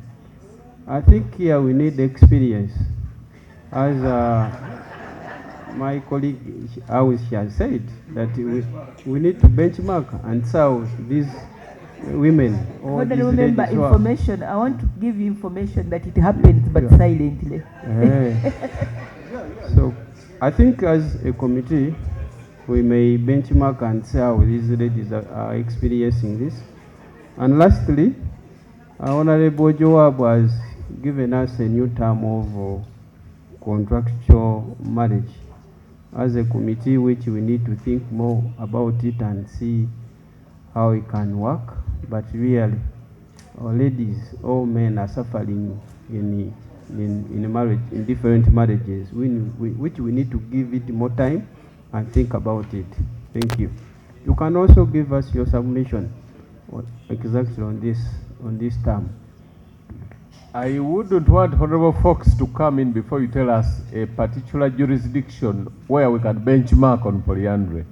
I think here we need experience. As my colleague she has said, that we need to benchmark and serve these women. Or these remember information. I want to give you information that it happens, but silently. So I think as a committee, we may benchmark and see how these ladies are experiencing this. And lastly, Honorable Joab has given us a new term of contractual marriage. As a committee, which we need to think more about it and see how it can work. But really, all ladies, all men are suffering in marriage, in different marriages, which we need to give it more time and think about it. Thank you. You can also give us your submission exactly on this term. I wouldn't want Honorable Fox to come in before you tell us a particular jurisdiction where we can benchmark on polyandry.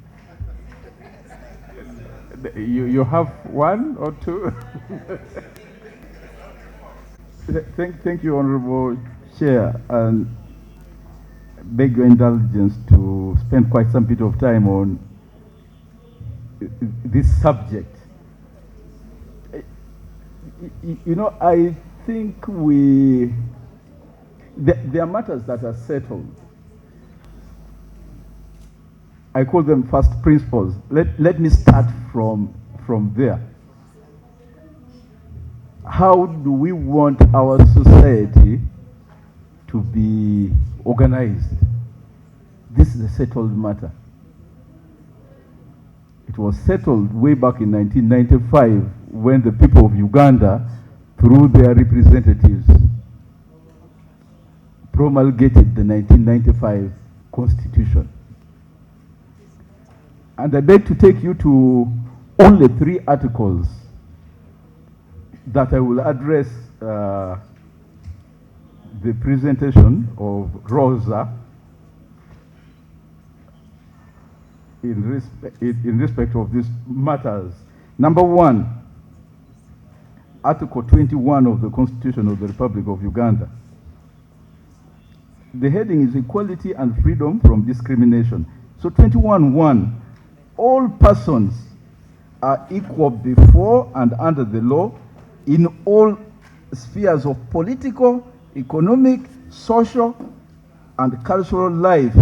You have one or two? Thank you, Honorable Chair, and beg your indulgence to spend quite some bit of time on this subject. You know, I think there are matters that are settled. I call them first principles. Let me start from there. How do we want our society to be organized? This is a settled matter. It was settled way back in 1995 when the people of Uganda, through their representatives, promulgated the 1995 Constitution. And I beg to take you to only 3 articles that I will address the presentation of Rosa in respect of these matters. Number 1, Article 21 of the Constitution of the Republic of Uganda. The heading is equality and freedom from discrimination. So 21.1, all persons are equal before and under the law in all spheres of political, economic, social, and cultural life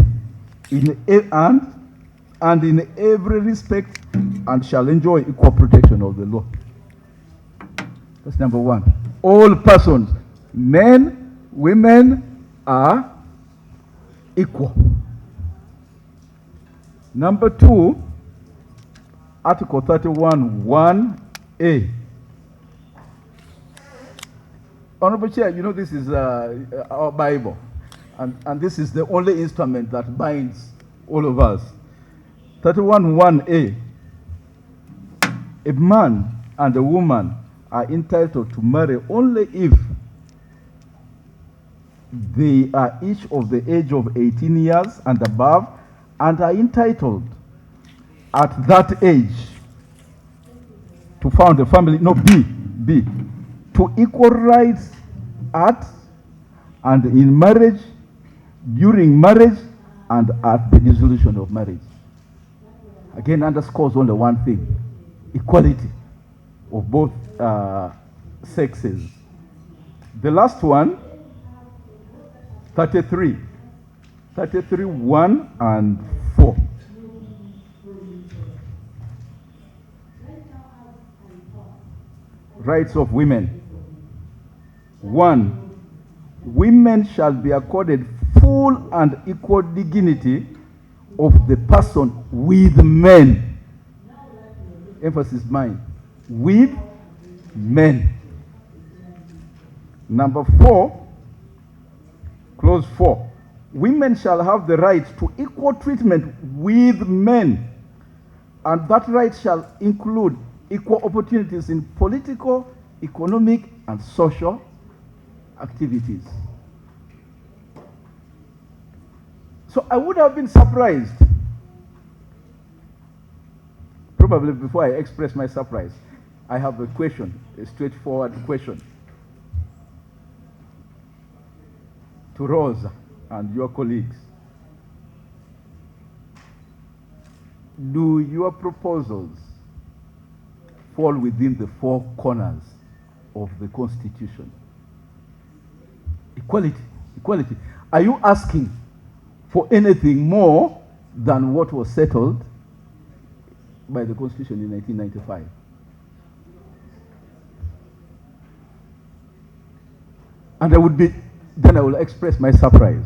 and in every respect, and shall enjoy equal protection of the law. That's number 1. All persons, men, women, are equal. Number 2, Article 31(1)(a). Honorable Chair, you know this is our Bible, and this is the only instrument that binds all of us. 31(1)(a). A man and a woman are entitled to marry only if they are each of the age of 18 years and above, and are entitled at that age to found a family. No, B. To equal rights at and in marriage, during marriage, and at the dissolution of marriage. Again, underscores only one thing: equality of both sexes. The last one, 33(1) and 4. Rights of women. 1, women shall be accorded full and equal dignity of the person with men. Emphasis mine. With men. Number 4, clause 4. Women shall have the right to equal treatment with men, and that right shall include equal opportunities in political, economic, and social activities. So I would have been surprised, probably before I express my surprise, I have a question, a straightforward question to Rosa and your colleagues. Do your proposals fall within the 4 corners of the Constitution? Equality. Are you asking for anything more than what was settled by the Constitution in 1995? And I will express my surprise.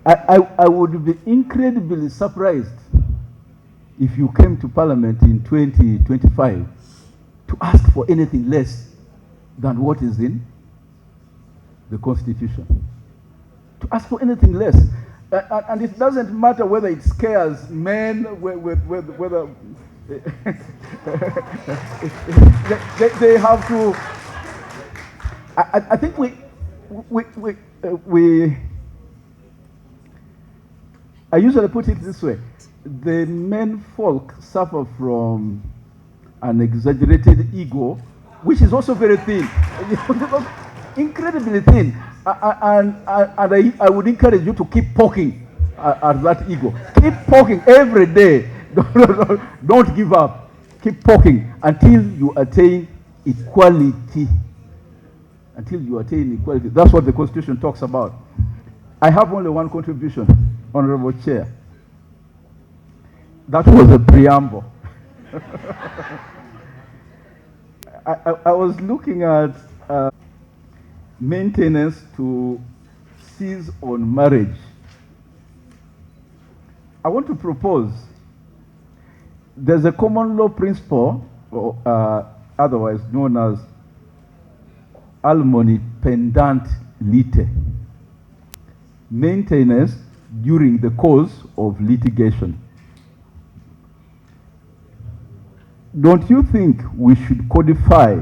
I would be incredibly surprised if you came to Parliament in 2025 to ask for anything less than what is in the Constitution. To ask for anything less. And it doesn't matter whether it scares men, whether they have to. I think I usually put it this way: the men folk suffer from an exaggerated ego, which is also very thin, incredibly thin. And I would encourage you to keep poking at that ego. Keep poking every day. Don't give up. Keep poking until you attain equality. Until you attain equality. That's what the Constitution talks about. I have only one contribution, Honorable Chair. That was a preamble. I was looking at maintenance to cease on marriage. I want to propose there's a common law principle, otherwise known as alimony pendant lite, maintenance during the course of litigation. Don't you think we should codify,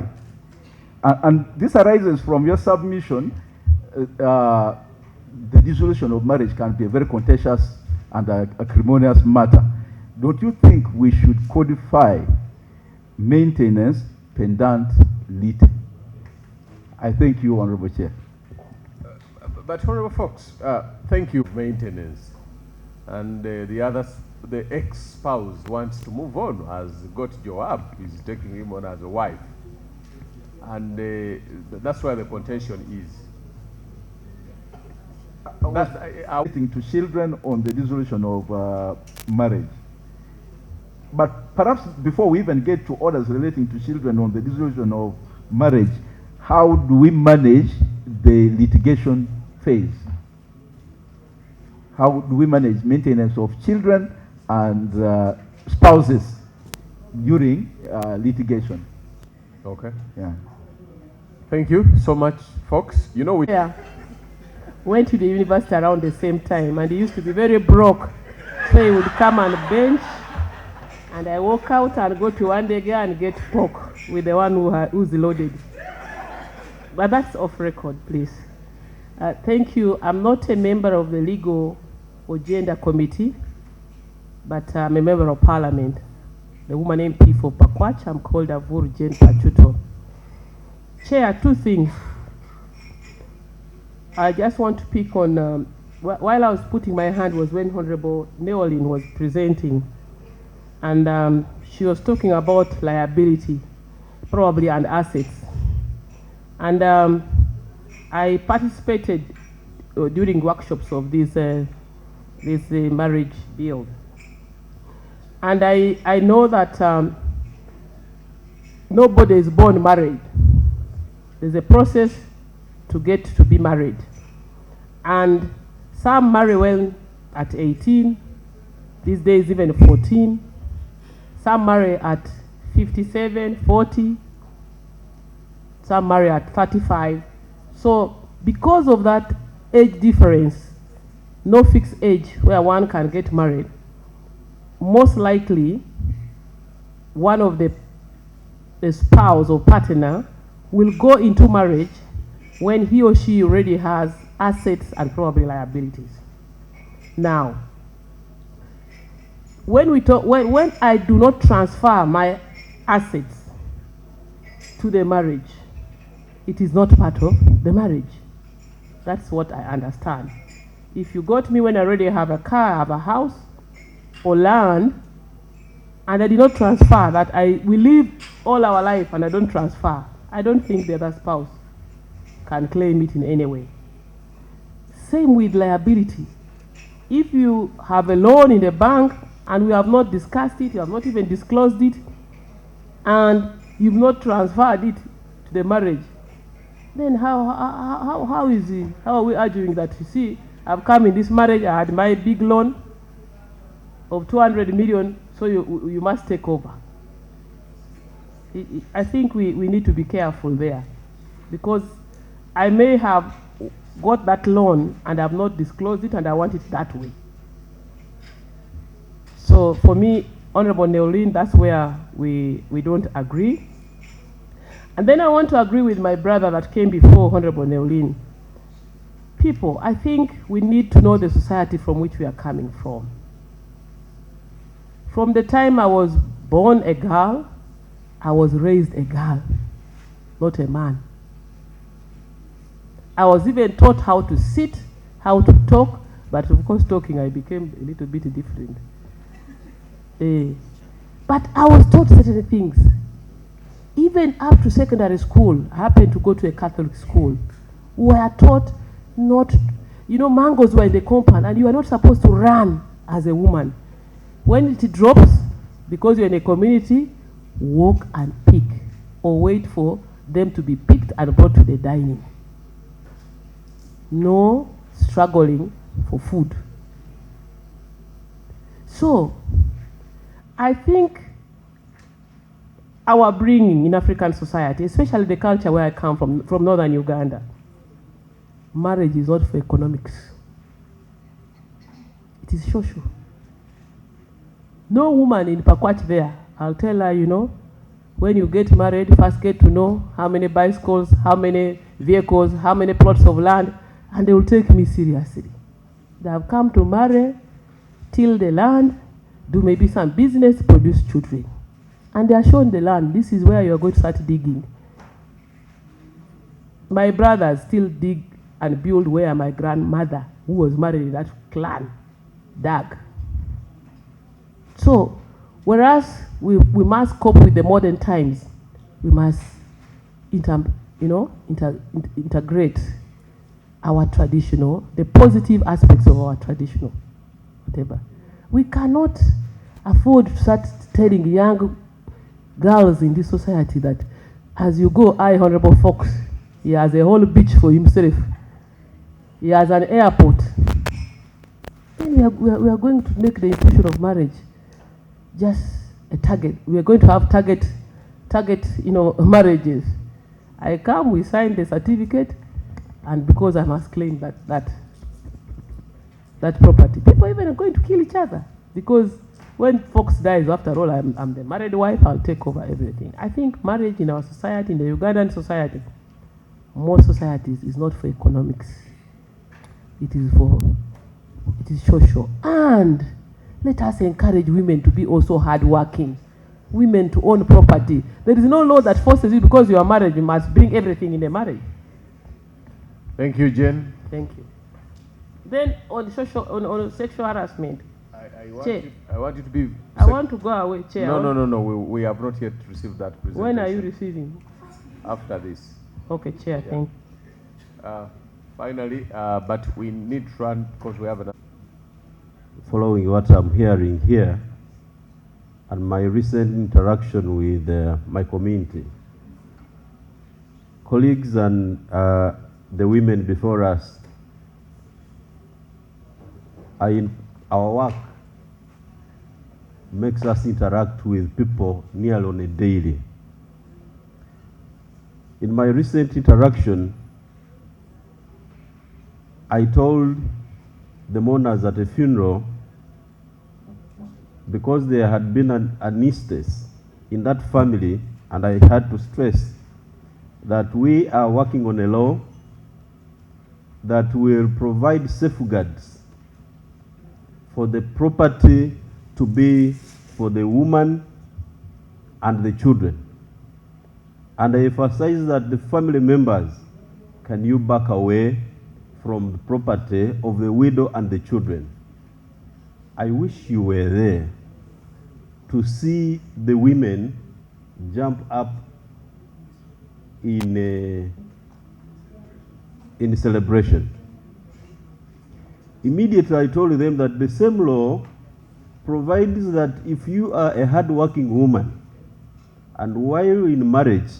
and this arises from your submission, the dissolution of marriage can be a very contentious and acrimonious matter. Don't you think we should codify maintenance pendant lite? I thank you, Honorable Chair. But Honorable Fox, thank you. Maintenance, and the ex-spouse wants to move on, has got Joab, is taking him on as a wife, and that's where the contention is. Relating to children on the dissolution of marriage. But perhaps before we even get to orders relating to children on the dissolution of marriage, how do we manage the litigation phase? How do we manage maintenance of children and spouses during litigation? Okay. Yeah. Thank you so much, Fox. You know, we went to the university around the same time, and he used to be very broke, so he would come and bench, and I walk out and go to one day and get pork with the one who's loaded. But that's off record, please. Thank you. I'm not a member of the Legal or Gender Committee, but I'm a member of Parliament. The woman MP for Pakwach, I'm called Avur Jane Pachuto. Chair, two things. I just want to pick on, while I was putting my hand was when Honorable Neolin was presenting, and she was talking about liability, probably, and assets. And I participated during workshops of this marriage bill. And I know that nobody is born married. There's a process to get to be married. And some marry well at 18, these days even 14. Some marry at 57, 40. Some marry at 35. So because of that age difference, no fixed age where one can get married, most likely one of the spouse or partner will go into marriage when he or she already has assets and probably liabilities. Now, when I do not transfer my assets to the marriage, it is not part of the marriage. That's what I understand. If you got me when I already have a car, I have a house or land, and I did not transfer that, we live all our life and I don't transfer, I don't think the other spouse can claim it in any way. Same with liability. If you have a loan in the bank and we have not discussed it, you have not even disclosed it, and you've not transferred it to the marriage, then how is it? How are we arguing that, you see, I've come in this marriage, I had my big loan of 200 million, so you must take over. I think we need to be careful there, because I may have got that loan and have not disclosed it, and I want it that way. So for me, Honorable Neolin, that's where we don't agree. And then I want to agree with my brother that came before Honorable Neolin. People, I think we need to know the society from which we are coming from. From the time I was born a girl, I was raised a girl, not a man. I was even taught how to sit, how to talk, but of course talking I became a little bit different. But I was taught certain things. Even up to secondary school, I happened to go to a Catholic school. We were taught not, mangoes were in the compound and you are not supposed to run as a woman. When it drops, because you're in a community, walk and pick or wait for them to be picked and brought to the dining. No struggling for food. So, I think our bringing in African society, especially the culture where I come from northern Uganda, marriage is not for economics. It is social. No woman in Pakwach there, I'll tell her, when you get married, first get to know how many bicycles, how many vehicles, how many plots of land, and they will take me seriously. They have come to marry, till the land, do maybe some business, produce children. And they are shown the land. This is where you are going to start digging. My brothers still dig and build where my grandmother, who was married in that clan, dug. So, whereas we must cope with the modern times, we must integrate our traditional, the positive aspects of our traditional, whatever. We cannot afford to start telling young girls in this society that as you go, Honorable Fox, he has a whole beach for himself. He has an airport. Then we are going to make the institution of marriage just a target. We are going to have target, marriages. I come, we sign the certificate, and because I must claim that property, people even are going to kill each other because when Fox dies, after all, I'm the married wife, I'll take over everything. I think marriage in our society, in the Ugandan society, most societies, is not for economics. It is social. And let us encourage women to be also hardworking. Women to own property. There is no law that forces you because you are married, you must bring everything in the marriage. Thank you, Jen. Thank you. Then on sexual harassment. I want you to be... I want to go away, Chair. No. We have not yet received that presentation. When are you receiving? After this. Okay, Chair, yeah. Thank you. Finally, but we need to run because we have an... Following what I'm hearing here and my recent interaction with my community, colleagues and the women before us, our work makes us interact with people nearly on a daily. In my recent interaction, I told the mourners at a funeral, because there had been an instance in that family, and I had to stress that we are working on a law that will provide safeguards for the property to be for the woman and the children. And I emphasize that the family members, can you back away from the property of the widow and the children? I wish you were there to see the women jump up in celebration. Immediately I told them that the same law provides that if you are a hard-working woman and while in marriage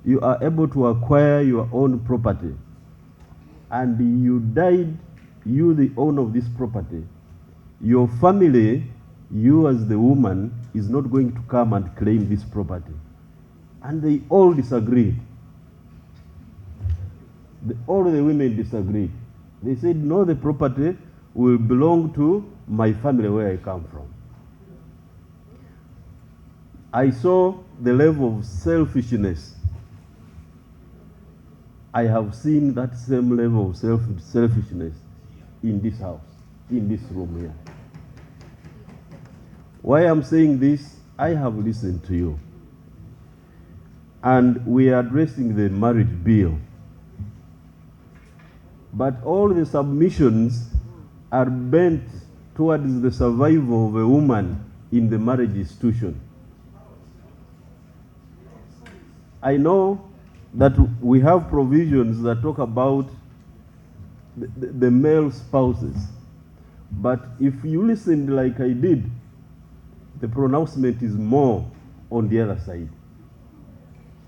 you are able to acquire your own property and you died, you the owner of this property, your family, you as the woman, is not going to come and claim this property. And they all disagreed. All the women disagreed. They said, no, the property will belong to my family where I come from. I saw the level of selfishness. I have seen that same level of selfishness in this house, in this room here. Why I'm saying this, I have listened to you. and we are addressing the marriage bill. But all the submissions are bent towards the survival of a woman in the marriage institution. I know that we have provisions that talk about the male spouses, but if you listened like I did, the pronouncement is more on the other side.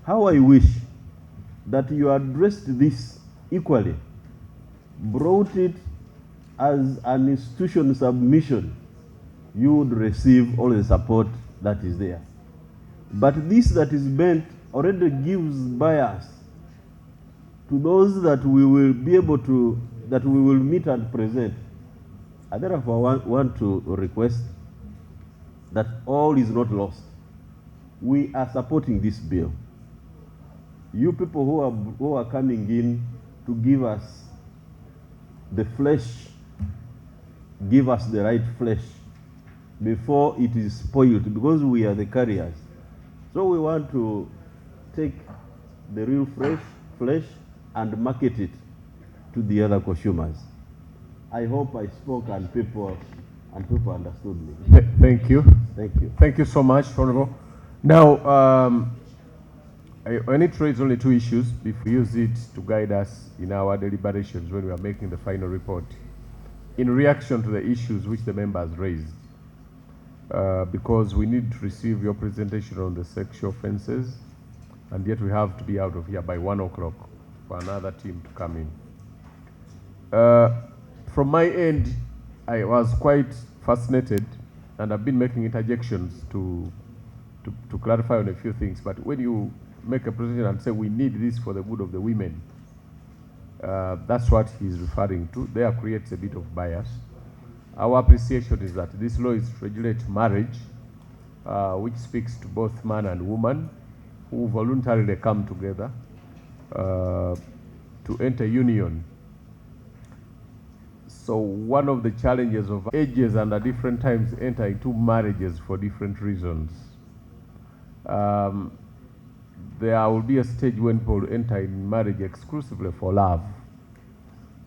How I wish that you addressed this equally, brought it as an institution submission, you would receive all the support that is there. But this that is bent already gives bias to those that we will be able to, that we will meet and present. I therefore want to request that all is not lost. We are supporting this bill. You people who are coming in to give us the flesh, give us the right flesh before it is spoiled, because we are the carriers. So we want to take the real fresh flesh and market it to the other consumers. I hope I spoke and people understood me. Thank you. Thank you. Thank you so much, Honorable. Now, I need to raise only two issues if we use it to guide us in our deliberations when we are making the final report. In reaction to the issues which the members raised, because we need to receive your presentation on the sexual offences, and yet we have to be out of here by 1 o'clock for another team to come in. From my end, I was quite fascinated, and I've been making interjections to clarify on a few things. But when you make a presentation and say we need this for the good of the women, that's what he's referring to. There creates a bit of bias. Our appreciation is that this law is to regulate marriage, which speaks to both man and woman who voluntarily come together to enter union. So one of the challenges of ages and at different times enter into marriages for different reasons. There will be a stage when people enter in marriage exclusively for love.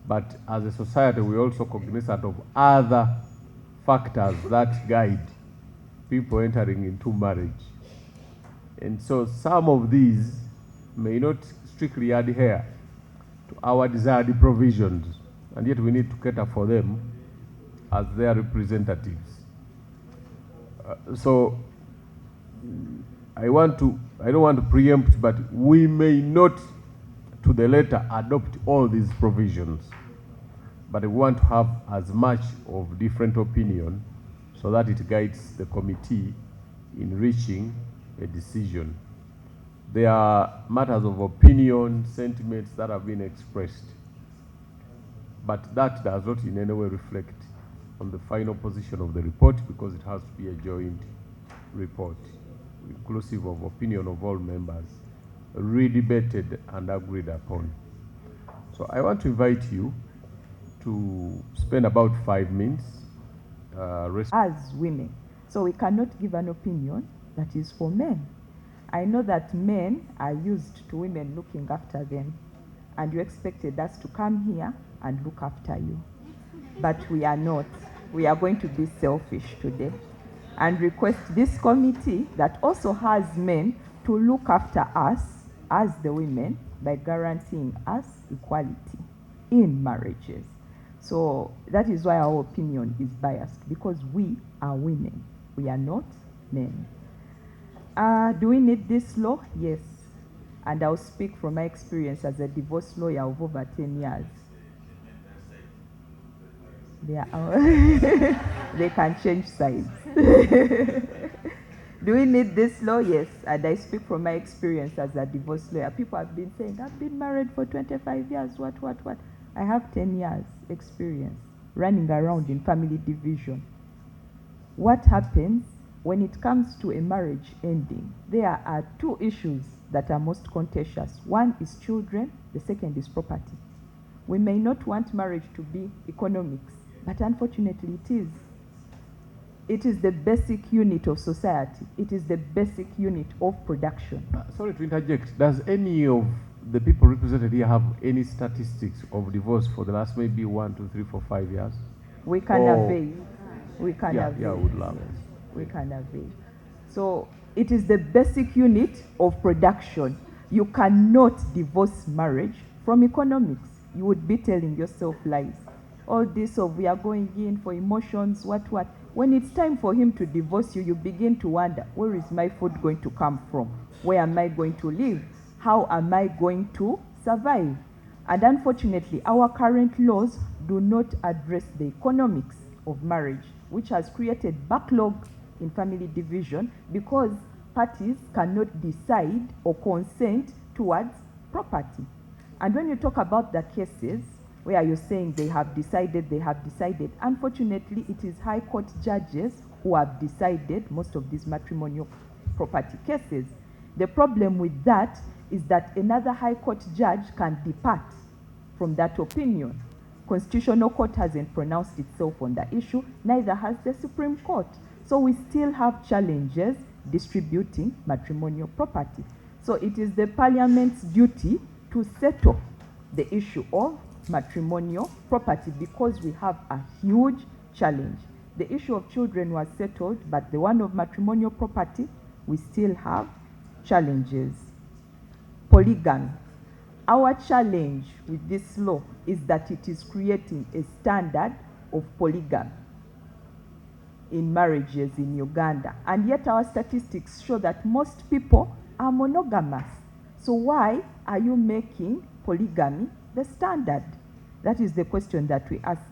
But as a society, we also cognizant of other factors that guide people entering into marriage. And so some of these may not strictly adhere to our desired provisions, and yet we need to cater for them as their representatives. So I don't want to preempt, but we may not to the letter adopt all these provisions, but we want to have as much of different opinion so that it guides the committee in reaching a decision. There are matters of opinion, sentiments that have been expressed, but that does not in any way reflect on the final position of the report, because it has to be a joint report, inclusive of opinion of all members, redebated and agreed upon. So I want to invite you to spend about 5 minutes as women. So we cannot give an opinion that is for men. I know that men are used to women looking after them, and you expected us to come here and look after you. But we are not. We are going to be selfish today and request this committee that also has men to look after us as the women by guaranteeing us equality in marriages. So that is why our opinion is biased, because we are women. We are not men. Do we need this law? Yes. And I'll speak from my experience as a divorce lawyer of over 10 years. They can change sides. Do we need this law? Yes. And I speak from my experience as a divorce lawyer. People have been saying, I've been married for 25 years, what? I have 10 years experience running around in family division. What happens when it comes to a marriage ending? There are two issues that are most contentious. One is children, the second is property. We may not want marriage to be economics, but unfortunately it is. It is the basic unit of society. It is the basic unit of production. Sorry to interject. Does any of the people represented here have any statistics of divorce for the last maybe 1, 2, 3, 4, 5 years? We can avail. We can avail. Yeah, would love. We can avail. So it is the basic unit of production. You cannot divorce marriage from economics. You would be telling yourself lies. All this of we are going in for emotions, what. When it's time for him to divorce you, you begin to wonder, where is my food going to come from? Where am I going to live? How am I going to survive? And unfortunately, our current laws do not address the economics of marriage, which has created backlog in family division because parties cannot decide or consent towards property. And when you talk about the cases where you're saying they have decided, unfortunately, it is high court judges who have decided most of these matrimonial property cases. The problem with that is that another high court judge can depart from that opinion. Constitutional Court hasn't pronounced itself on the issue, neither has the Supreme Court. So we still have challenges distributing matrimonial property. So it is the Parliament's duty to settle the issue of matrimonial property because we have a huge challenge. The issue of children was settled, but the one of matrimonial property, we still have challenges. Polygamy. Our challenge with this law is that it is creating a standard of polygamy in marriages in Uganda. And yet our statistics show that most people are monogamous. So why are you making polygamy the standard? That is the question that we ask.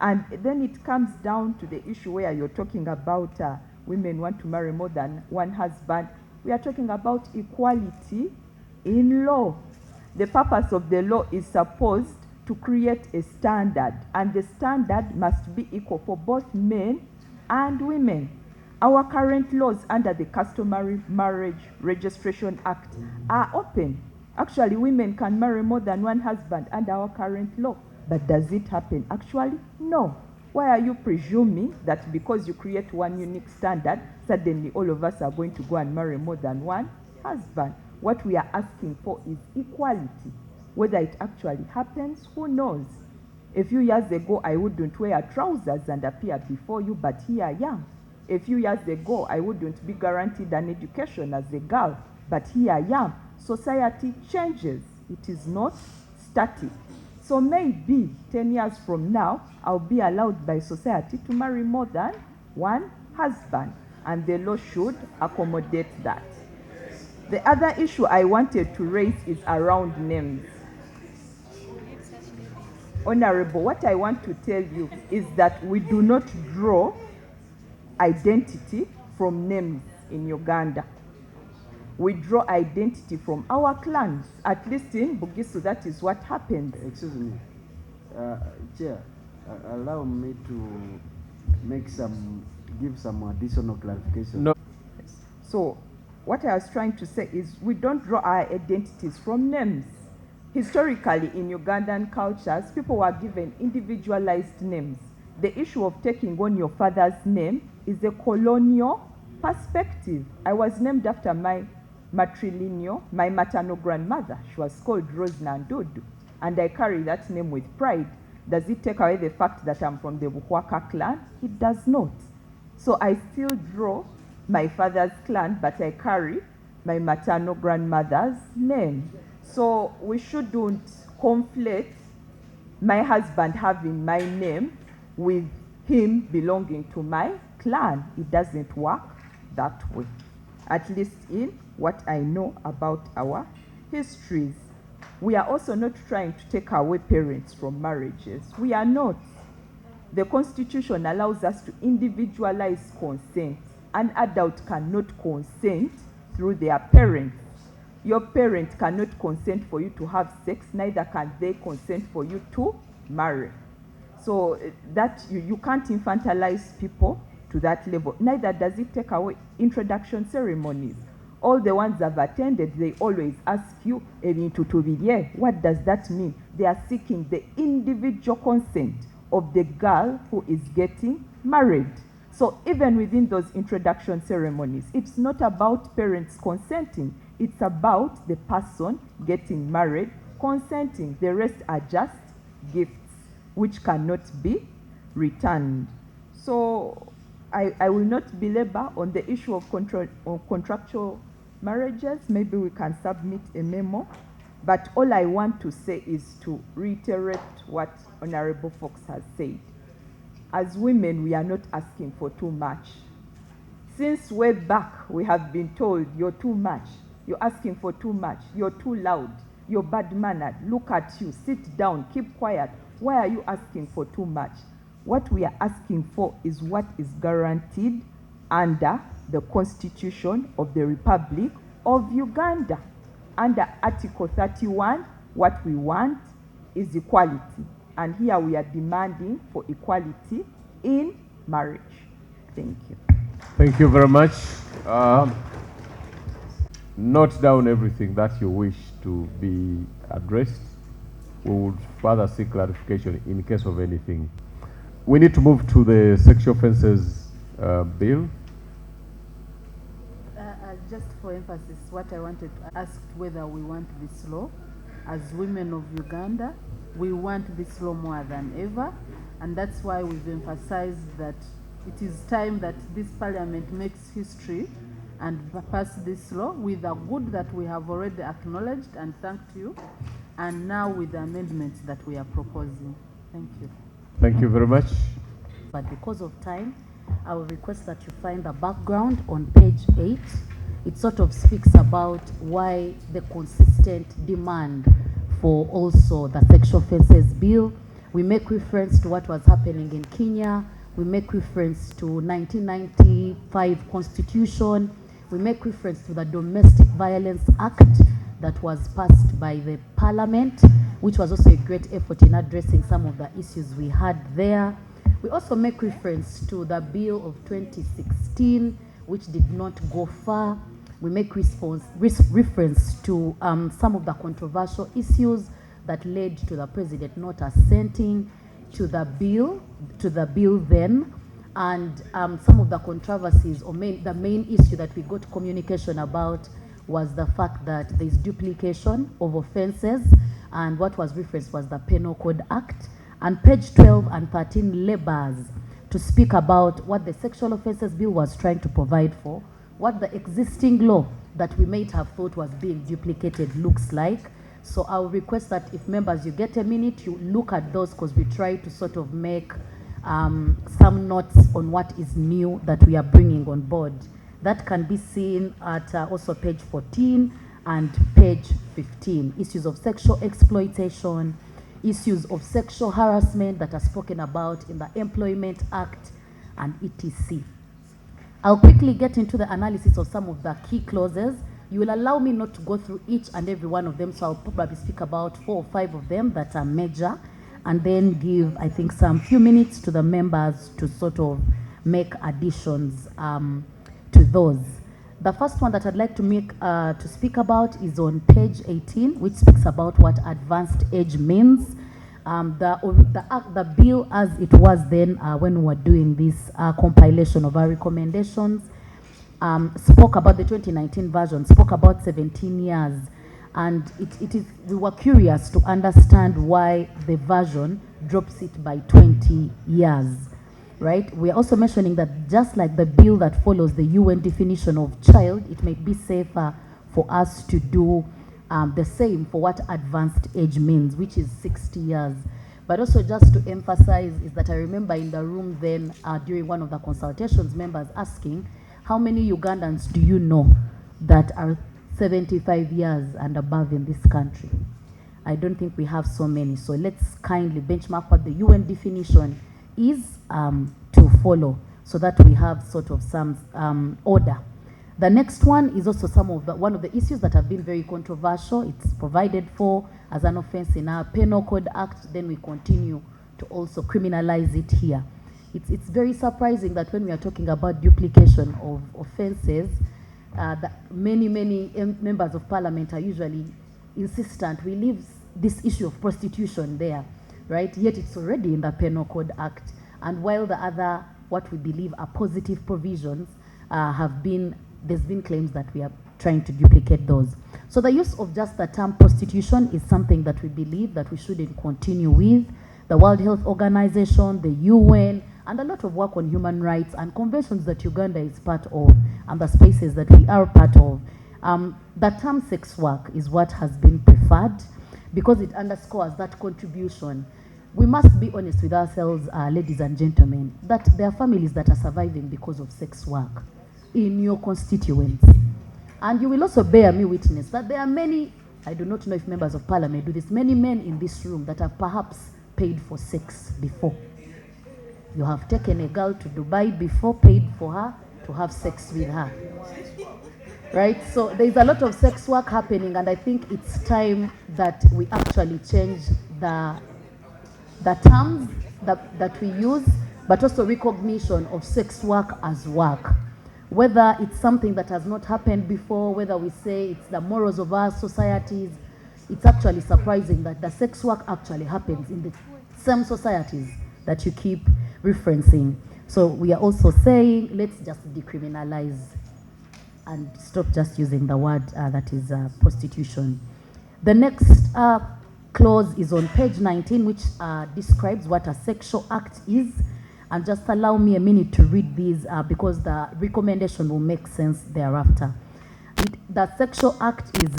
And then it comes down to the issue where you're talking about women want to marry more than one husband. We are talking about equality in law. The purpose of the law is supposed to create a standard, and the standard must be equal for both men and women. Our current laws under the Customary Marriage Registration Act are open. Actually, women can marry more than one husband under our current law. But does it happen? Actually, no. Why are you presuming that because you create one unique standard, suddenly all of us are going to go and marry more than one husband? What we are asking for is equality. Whether it actually happens, who knows? A few years ago, I wouldn't wear trousers and appear before you, but here I am. A few years ago, I wouldn't be guaranteed an education as a girl, but here I am. Society changes. It is not static. So maybe 10 years from now, I'll be allowed by society to marry more than one husband, and the law should accommodate that. The other issue I wanted to raise is around names. Honorable, what I want to tell you is that we do not draw identity from names in Uganda. We draw identity from our clans. At least in Bugisu, that is what happened. Excuse me. Chair, allow me to give some additional clarification. No. So, what I was trying to say is we don't draw our identities from names. Historically, in Ugandan cultures, people were given individualized names. The issue of taking on your father's name is a colonial perspective. I was named after my matrilineal, my maternal grandmother. She was called Rose Nandudu, and I carry that name with pride. Does it take away the fact that I'm from the Buhwaka clan? It does not. So I still draw my father's clan, but I carry my maternal grandmother's name. So we shouldn't conflate my husband having my name with him belonging to my clan. It doesn't work that way, at least in what I know about our histories. We are also not trying to take away parents from marriages. We are not. The Constitution allows us to individualize consent. An adult cannot consent through their parents. Your parent cannot consent for you to have sex, neither can they consent for you to marry. So that you can't infantilize people to that level. Neither does it take away introduction ceremonies. All the ones I've attended, they always ask you, what does that mean? They are seeking the individual consent of the girl who is getting married. So even within those introduction ceremonies, it's not about parents consenting, it's about the person getting married, consenting. The rest are just gifts which cannot be returned. So I will not belabor on the issue of contractual marriages. Maybe we can submit a memo. But all I want to say is to reiterate what Honorable Fox has said. As women, we are not asking for too much. Since way back, we have been told, you're too much, you're asking for too much, you're too loud, you're bad-mannered, look at you, sit down, keep quiet. Why are you asking for too much? What we are asking for is what is guaranteed under the Constitution of the Republic of Uganda. Under Article 31, what we want is equality. And here we are demanding for equality in marriage. Thank you. Thank you very much. Note down everything that you wish to be addressed. We would further seek clarification in case of anything. We need to move to the sexual offences bill. Just for emphasis, what I wanted to ask whether we want this law. As women of Uganda, we want this law more than ever, and that's why we've emphasized that it is time that this parliament makes history and pass this law with the good that we have already acknowledged and thanked you, and now with the amendments that we are proposing. Thank you. Thank you very much. But because of time, I will request that you find the background on page 8. It sort of speaks about why the consistent demand for also the sexual offences bill. We make reference to what was happening in Kenya. We make reference to 1995 Constitution. We make reference to the Domestic Violence Act that was passed by the Parliament, which was also a great effort in addressing some of the issues we had there. We also make reference to the bill of 2016, which did not go far. We make reference to some of the controversial issues that led to the president not assenting to the bill then, and some of the controversies, or the main issue that we got communication about was the fact that there is duplication of offences, and what was referenced was the Penal Code Act. And page 12 and 13 labors to speak about what the sexual offences bill was trying to provide for, what the existing law that we might have thought was being duplicated looks like. So I will request that if members, you get a minute, you look at those, because we try to sort of make some notes on what is new that we are bringing on board. That can be seen at also page 14 and page 15. Issues of sexual exploitation, issues of sexual harassment that are spoken about in the Employment Act, and etc. I'll quickly get into the analysis of some of the key clauses. You will allow me not to go through each and every one of them, so I'll probably speak about 4 or 5 of them that are major, and then give, I think, some few minutes to the members to sort of make additions to those. The first one that I'd like to make to speak about is on page 18, which speaks about what advanced age means. The bill as it was then when we were doing this compilation of our recommendations spoke about the 2019 version, spoke about 17 years. And we were curious to understand why the version drops it by 20 years, right? We are also mentioning that just like the bill that follows the UN definition of child, it may be safer for us to do the same for what advanced age means, which is 60 years. But also just to emphasize is that I remember in the room then during one of the consultations, members asking, how many Ugandans do you know that are 75 years and above in this country? I don't think we have so many. So let's kindly benchmark what the UN definition is to follow, so that we have sort of some order. The next one is also one of the issues that have been very controversial. It's provided for as an offense in our Penal Code Act, then we continue to also criminalize it here. It's very surprising that when we are talking about duplication of offenses, many members of parliament are usually insistent we leave this issue of prostitution there, right? Yet it's already in the Penal Code Act. And while the other what we believe are positive provisions there's been claims that we are trying to duplicate those. So the use of just the term prostitution is something that we believe that we shouldn't continue with. The World Health Organization, the UN, and a lot of work on human rights and conventions that Uganda is part of, and the spaces that we are part of. The term sex work is what has been preferred because it underscores that contribution. We must be honest with ourselves, ladies and gentlemen, that there are families that are surviving because of sex work in your constituents. And you will also bear me witness that there are many, I do not know if members of parliament do this, many men in this room that have perhaps paid for sex before. You have taken a girl to Dubai before, paid for her to have sex with her. Right? So there's a lot of sex work happening, and I think it's time that we actually change the terms that we use, but also recognition of sex work as work. Whether it's something that has not happened before, whether we say it's the morals of our societies, it's actually surprising that the sex work actually happens in the same societies that you keep referencing. So we are also saying, let's just decriminalize and stop just using the word that is prostitution. The next clause is on page 19, which describes what a sexual act is. And just allow me a minute to read these because the recommendation will make sense thereafter. The sexual act is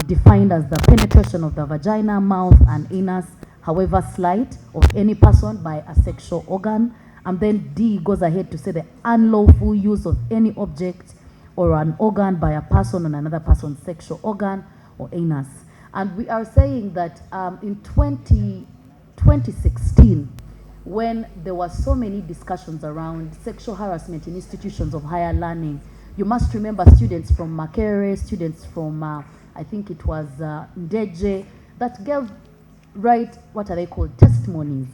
defined as the penetration of the vagina, mouth, and anus, however slight, of any person by a sexual organ. And then D goes ahead to say the unlawful use of any object or an organ by a person on another person's sexual organ or anus. And we are saying that in 2016, when there were so many discussions around sexual harassment in institutions of higher learning, you must remember students from Makerere, students from, I think it was Ndeje, that gave, what are they called, testimonies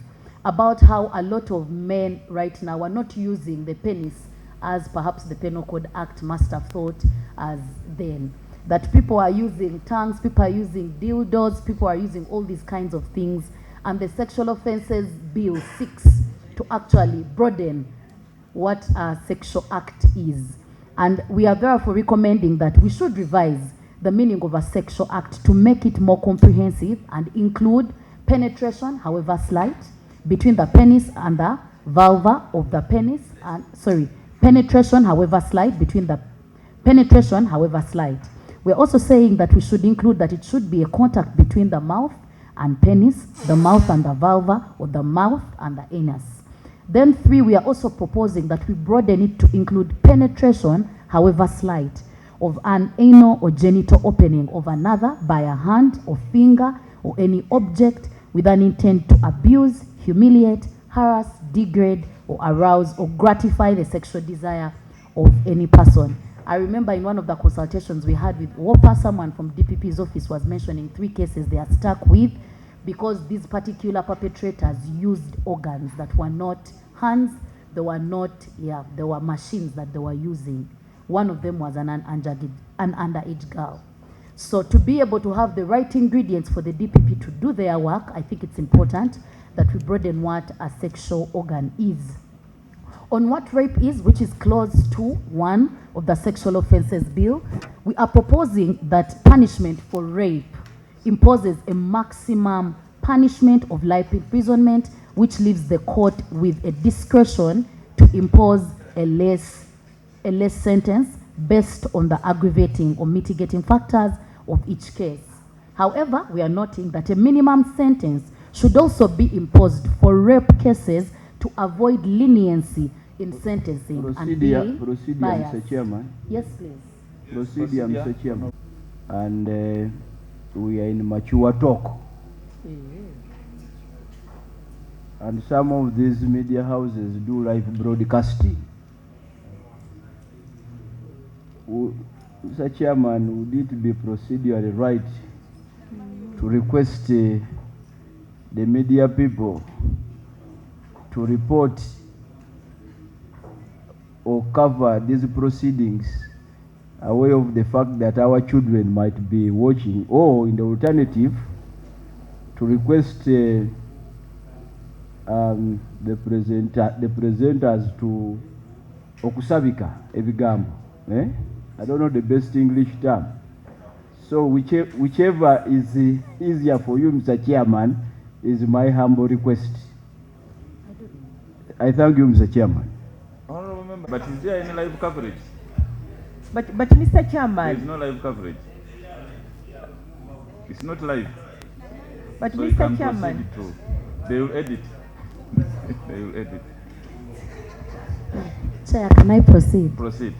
about how a lot of men right now are not using the penis as perhaps the Penal Code Act must have thought as then. That people are using tongues, people are using dildos, people are using all these kinds of things. And the Sexual Offences Bill seeks to actually broaden what a sexual act is. And we are therefore recommending that we should revise the meaning of a sexual act to make it more comprehensive and include penetration, however slight, between the penis and the vulva of the penis, and penetration, however slight, between the penetration, however slight. We're also saying that we should include that it should be a contact between the mouth and penis, the mouth and the vulva, or the mouth and the anus. Then 3, we are also proposing that we broaden it to include penetration, however slight, of an anal or genital opening of another by a hand or finger or any object with an intent to abuse, humiliate, harass, degrade, or arouse or gratify the sexual desire of any person. I remember in one of the consultations we had with WOPA, someone from DPP's office was mentioning 3 cases they are stuck with because these particular perpetrators used organs that were not hands, they were not, they were machines that they were using. One of them was an underage girl. So to be able to have the right ingredients for the DPP to do their work, I think it's important that we broaden what a sexual organ is. On what rape is, which is clause 2(1) of the Sexual Offences Bill, we are proposing that punishment for rape imposes a maximum punishment of life imprisonment, which leaves the court with a discretion to impose a less sentence based on the aggravating or mitigating factors of each case. However, we are noting that a minimum sentence should also be imposed for rape cases to avoid leniency in sentencing Procedure, and bias. Mr. Chairman. Yes, please. Procedure, Mr. Chairman. And we are in mature talk. And some of these media houses do live broadcasting. Mr. Chairman, would it be procedurally right to request the media people to report or cover these proceedings aware of the fact that our children might be watching, or in the alternative, to request the presenters to okusabika ebigambo. I don't know the best English term. So whichever is easier for you, Mr. Chairman, is my humble request. I thank you, Mr. Chairman. Honorable member, but is there any live coverage? But Mr. Chairman. There is no live coverage. It's not live. But so Mr. Chairman. They will edit. They will edit. Chair, can I proceed? Proceed.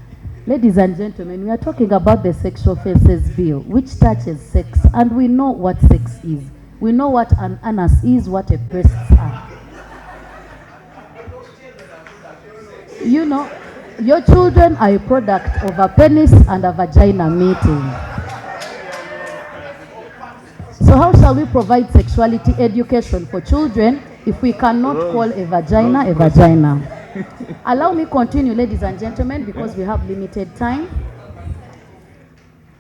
Ladies and gentlemen, we are talking about the Sexual Offences Bill, which touches sex, and we know what sex is. We know what an anus is, what a breasts are. You know, your children are a product of a penis and a vagina meeting. So how shall we provide sexuality education for children if we cannot call a vagina a vagina? Allow me continue, ladies and gentlemen, because we have limited time.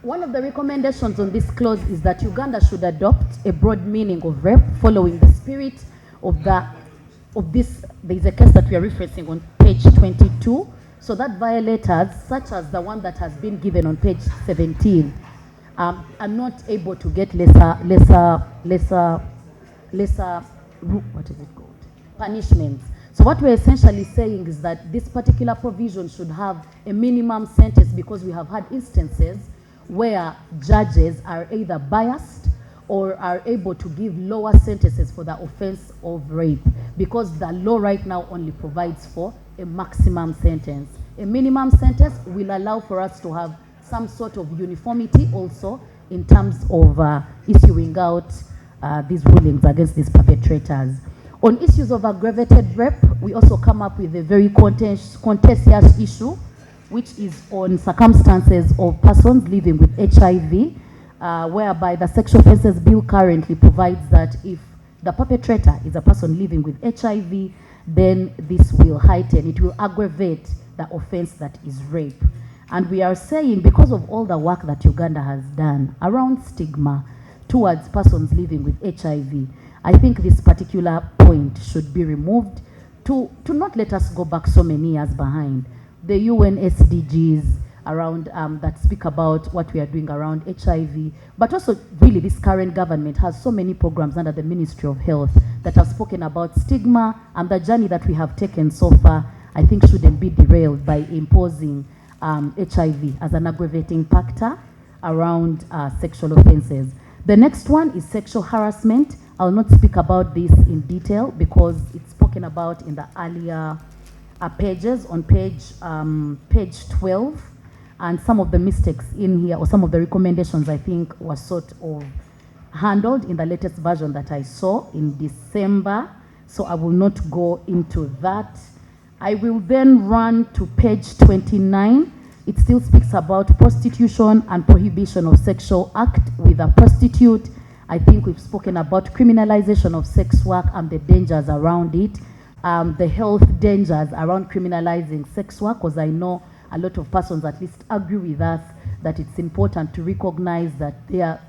One of the recommendations on this clause is that Uganda should adopt a broad meaning of rape following the spirit of this. There is a case that we are referencing on page 22, so that violators, such as the one that has been given on page 17, are not able to get lesser, what is it called? Punishments. So what we're essentially saying is that this particular provision should have a minimum sentence, because we have had instances where judges are either biased or are able to give lower sentences for the offense of rape, because the law right now only provides for a maximum sentence. A minimum sentence will allow for us to have some sort of uniformity also in terms of issuing out these rulings against these perpetrators. On issues of aggravated rape, we also come up with a very contentious issue, which is on circumstances of persons living with HIV, whereby the Sexual Offences Bill currently provides that if the perpetrator is a person living with HIV, then this will heighten, it will aggravate the offense that is rape. And we are saying, because of all the work that Uganda has done around stigma towards persons living with HIV, I think this particular point should be removed to not let us go back so many years behind. The UN SDGs around that speak about what we are doing around HIV, but also really this current government has so many programs under the Ministry of Health that have spoken about stigma, and the journey that we have taken so far, I think, shouldn't be derailed by imposing HIV as an aggravating factor around sexual offenses. The next one is sexual harassment. I'll not speak about this in detail because it's spoken about in the earlier pages on page 12, and some of the mistakes in here, or some of the recommendations, I think, were sort of handled in the latest version that I saw in December, so I will not go into that. I will then run to page 29. It still speaks about prostitution and prohibition of sexual act with a prostitute. I think we've spoken about criminalization of sex work and the dangers around it, the health dangers around criminalizing sex work, because I know a lot of persons at least agree with us that it's important to recognize that they are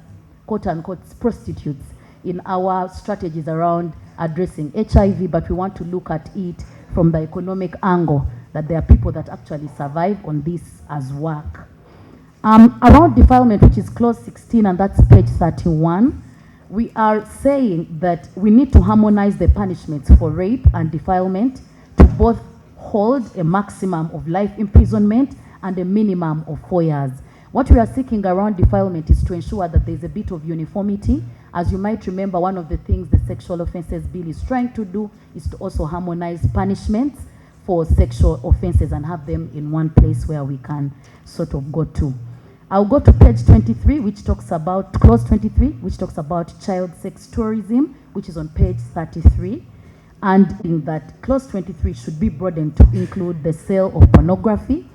quote-unquote prostitutes in our strategies around addressing HIV, but we want to look at it from the economic angle, that there are people that actually survive on this as work. Around defilement, which is clause 16, and that's page 31, we are saying that we need to harmonize the punishments for rape and defilement to both hold a maximum of life imprisonment and a minimum of 4 years. What we are seeking around defilement is to ensure that there's a bit of uniformity. As you might remember, one of the things the Sexual Offences Bill is trying to do is to also harmonize punishments for sexual offenses and have them in one place where we can sort of go to. I'll go to page 23, which talks about, clause 23, which talks about child sex tourism, which is on page 33. And in that, clause 23 should be broadened to include the sale of pornography.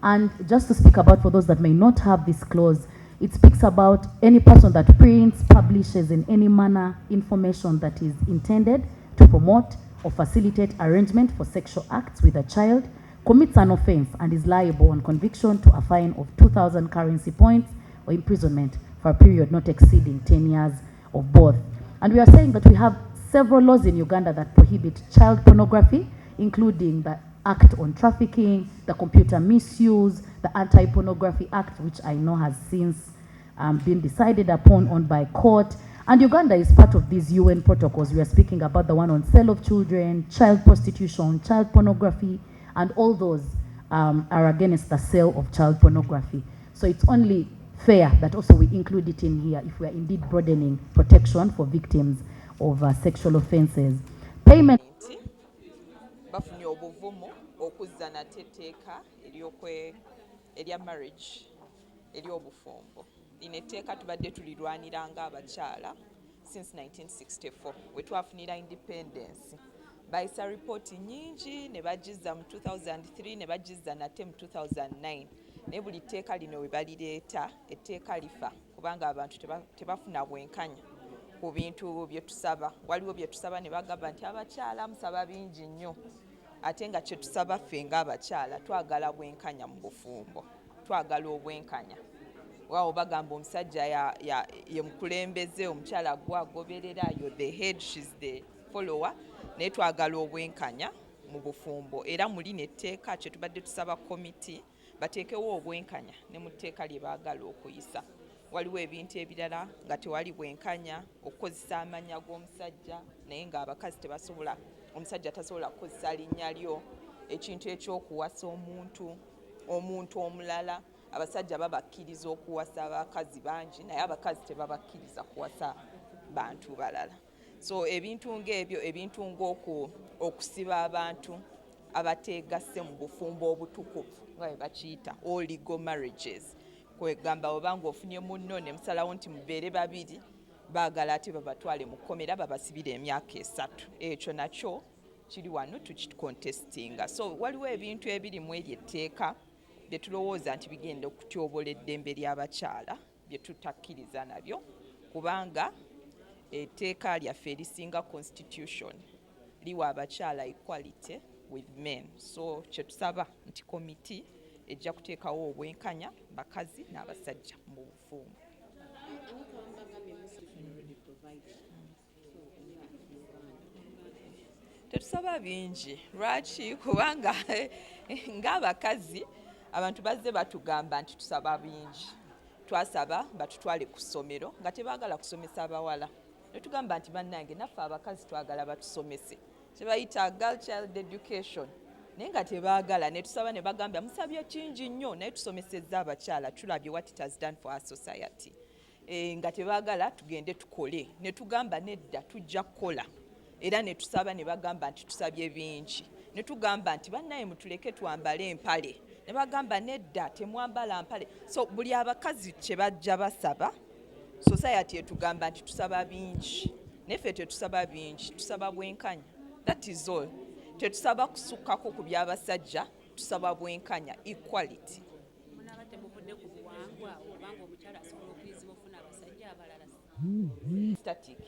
And just to speak about, for those that may not have this clause, it speaks about any person that prints, publishes in any manner information that is intended to promote or facilitate arrangement for sexual acts with a child, commits an offense and is liable on conviction to a fine of 2,000 currency points or imprisonment for a period not exceeding 10 years of both. And we are saying that we have several laws in Uganda that prohibit child pornography, including the Act on Trafficking, the Computer Misuse, the Anti-Pornography Act, which I know has since been decided upon on by court. And Uganda is part of these UN protocols. We are speaking about the one on sale of children, child prostitution, child pornography, and all those are against the sale of child pornography. So it's only fair that also we include it in here if we are indeed broadening protection for victims of sexual offenses. Payment. Bafunye obuvumo okuzza nate etteeka erya marriage ery'obufumbo. Lino etteeka tubadde tulirwanira ng'abakyala since 1964 we twafunira independence. Bayisa ripooti nnyingi ne bagizza mu 2003 ne bagizza nate mu 2009 naye buli tteeka lino we balireeta etteeka lifa kubanga abantu tebafuna bwenkanya ku bintu bye tusaba. Waliwo bye tusaba ne bagamba nti abakyala musaba bingi nnyo ate nga kye tusaba ffe ng'abakyala twagala bwenkanya mu bufumbo, twagala obwenkanya. Waawo bagamba omusajja ye mukulembeze, omukyala gwagoberera, yo the head, she's the follower, naye twagala obwenkanya mu bufumbo. Era muli netteeka kye tubadde tusaba komiti bateekewo obwenkanya ne mu tteeka lye baagala okuyisa. Waliwo ebintu ebirala nga tewali bwenkanya, okukozesa amannya g'omusajja naye ng'abakazi tebasobola, omusajja tasobola kukozesa linnya lyo, ekintu ekyokuwasa omuntu omulala. Abasajja babakkiriza okuwasa abakazi bangi naye abakazi tebabakkiriza kuwasa bantu balala. So ebintu ng'ebyo, ebintu ng'okusiba abantu abateegasse mu bufumbo obutukuvu nga bwe bakiyita all legal marriages, kwegamba obanga ofunye munno ne musalawo nti mubeere babiri baagala ate babatwale mu kkomera babasibire emyaka 3. Ekyo nakyo kiri wano tukikontestinga. So waliwo ebintu ebiri mu eryo etteeka bye tulowooza nti bigenda okutyobola eddembe ly'abakyala bye tutakkiriza nabyo kubanga etteeka lyaffe erisinga constitution liwa abakyala equality with men. So kye tusaba nti komiti ejja kuteekawo obwenkanya bakazi n'abasajja mu bufumbo. Tetusaba bingi. Lwaki? Kubanga ng'abakazi abantu bazze batugamba nti tusaba bingi. Twasaba batutwale ku ssomero nga tebaagala kusomesa abawala. Ne tugamba nti bannange naffe abakazi twagala batusomese. Kyebayita girl child education. Naye nga tebaagala ne tusaba ne bagamba musabye kingi nnyo naye tusomesezza abakyala, tulabye what it has done for our society. Nga tebaagala tugende tukole. Ne tugamba nedda tujja kukola. Era ne tusaba ne bagamba nti tusabye bingi. Ne tugamba nti bannaye mutuleke twambale empale. Ne bagamba nedda temwambala mpale. So buli abakazi kye bajja basaba society etugamba nti tusaba bingi. Neffe tetusaba bingi, tusaba bwenkanya. That is all. Tetusaba kusukkako ku by'abasajja, tusaba bwenkanya, equality. Static.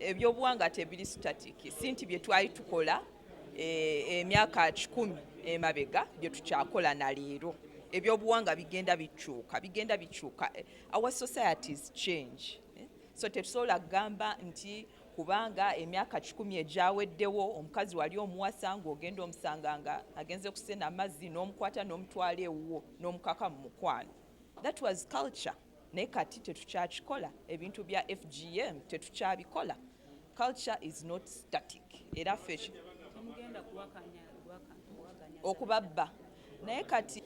Ebyobuwanga tebiri static. Sinti bye twali tukola emyaka 10 emabega bye tukyakola na leero. Ebyobuwanga bigenda bikyuka. Our societies change. So tetusobola kugamba nti kubanga emyaka 10 egyaweddewo omukazi wali omuwasa ng'ogenda omusanga nga agenze kusena amazzi n'omukwata n'omutwala ewuwo n'omukaka mu mukwano. That was culture. Naye kati tetukyakikola. Ebintu bya FGM tetukyabikola. Culture is not static. Era ffe okubabba. Naye kati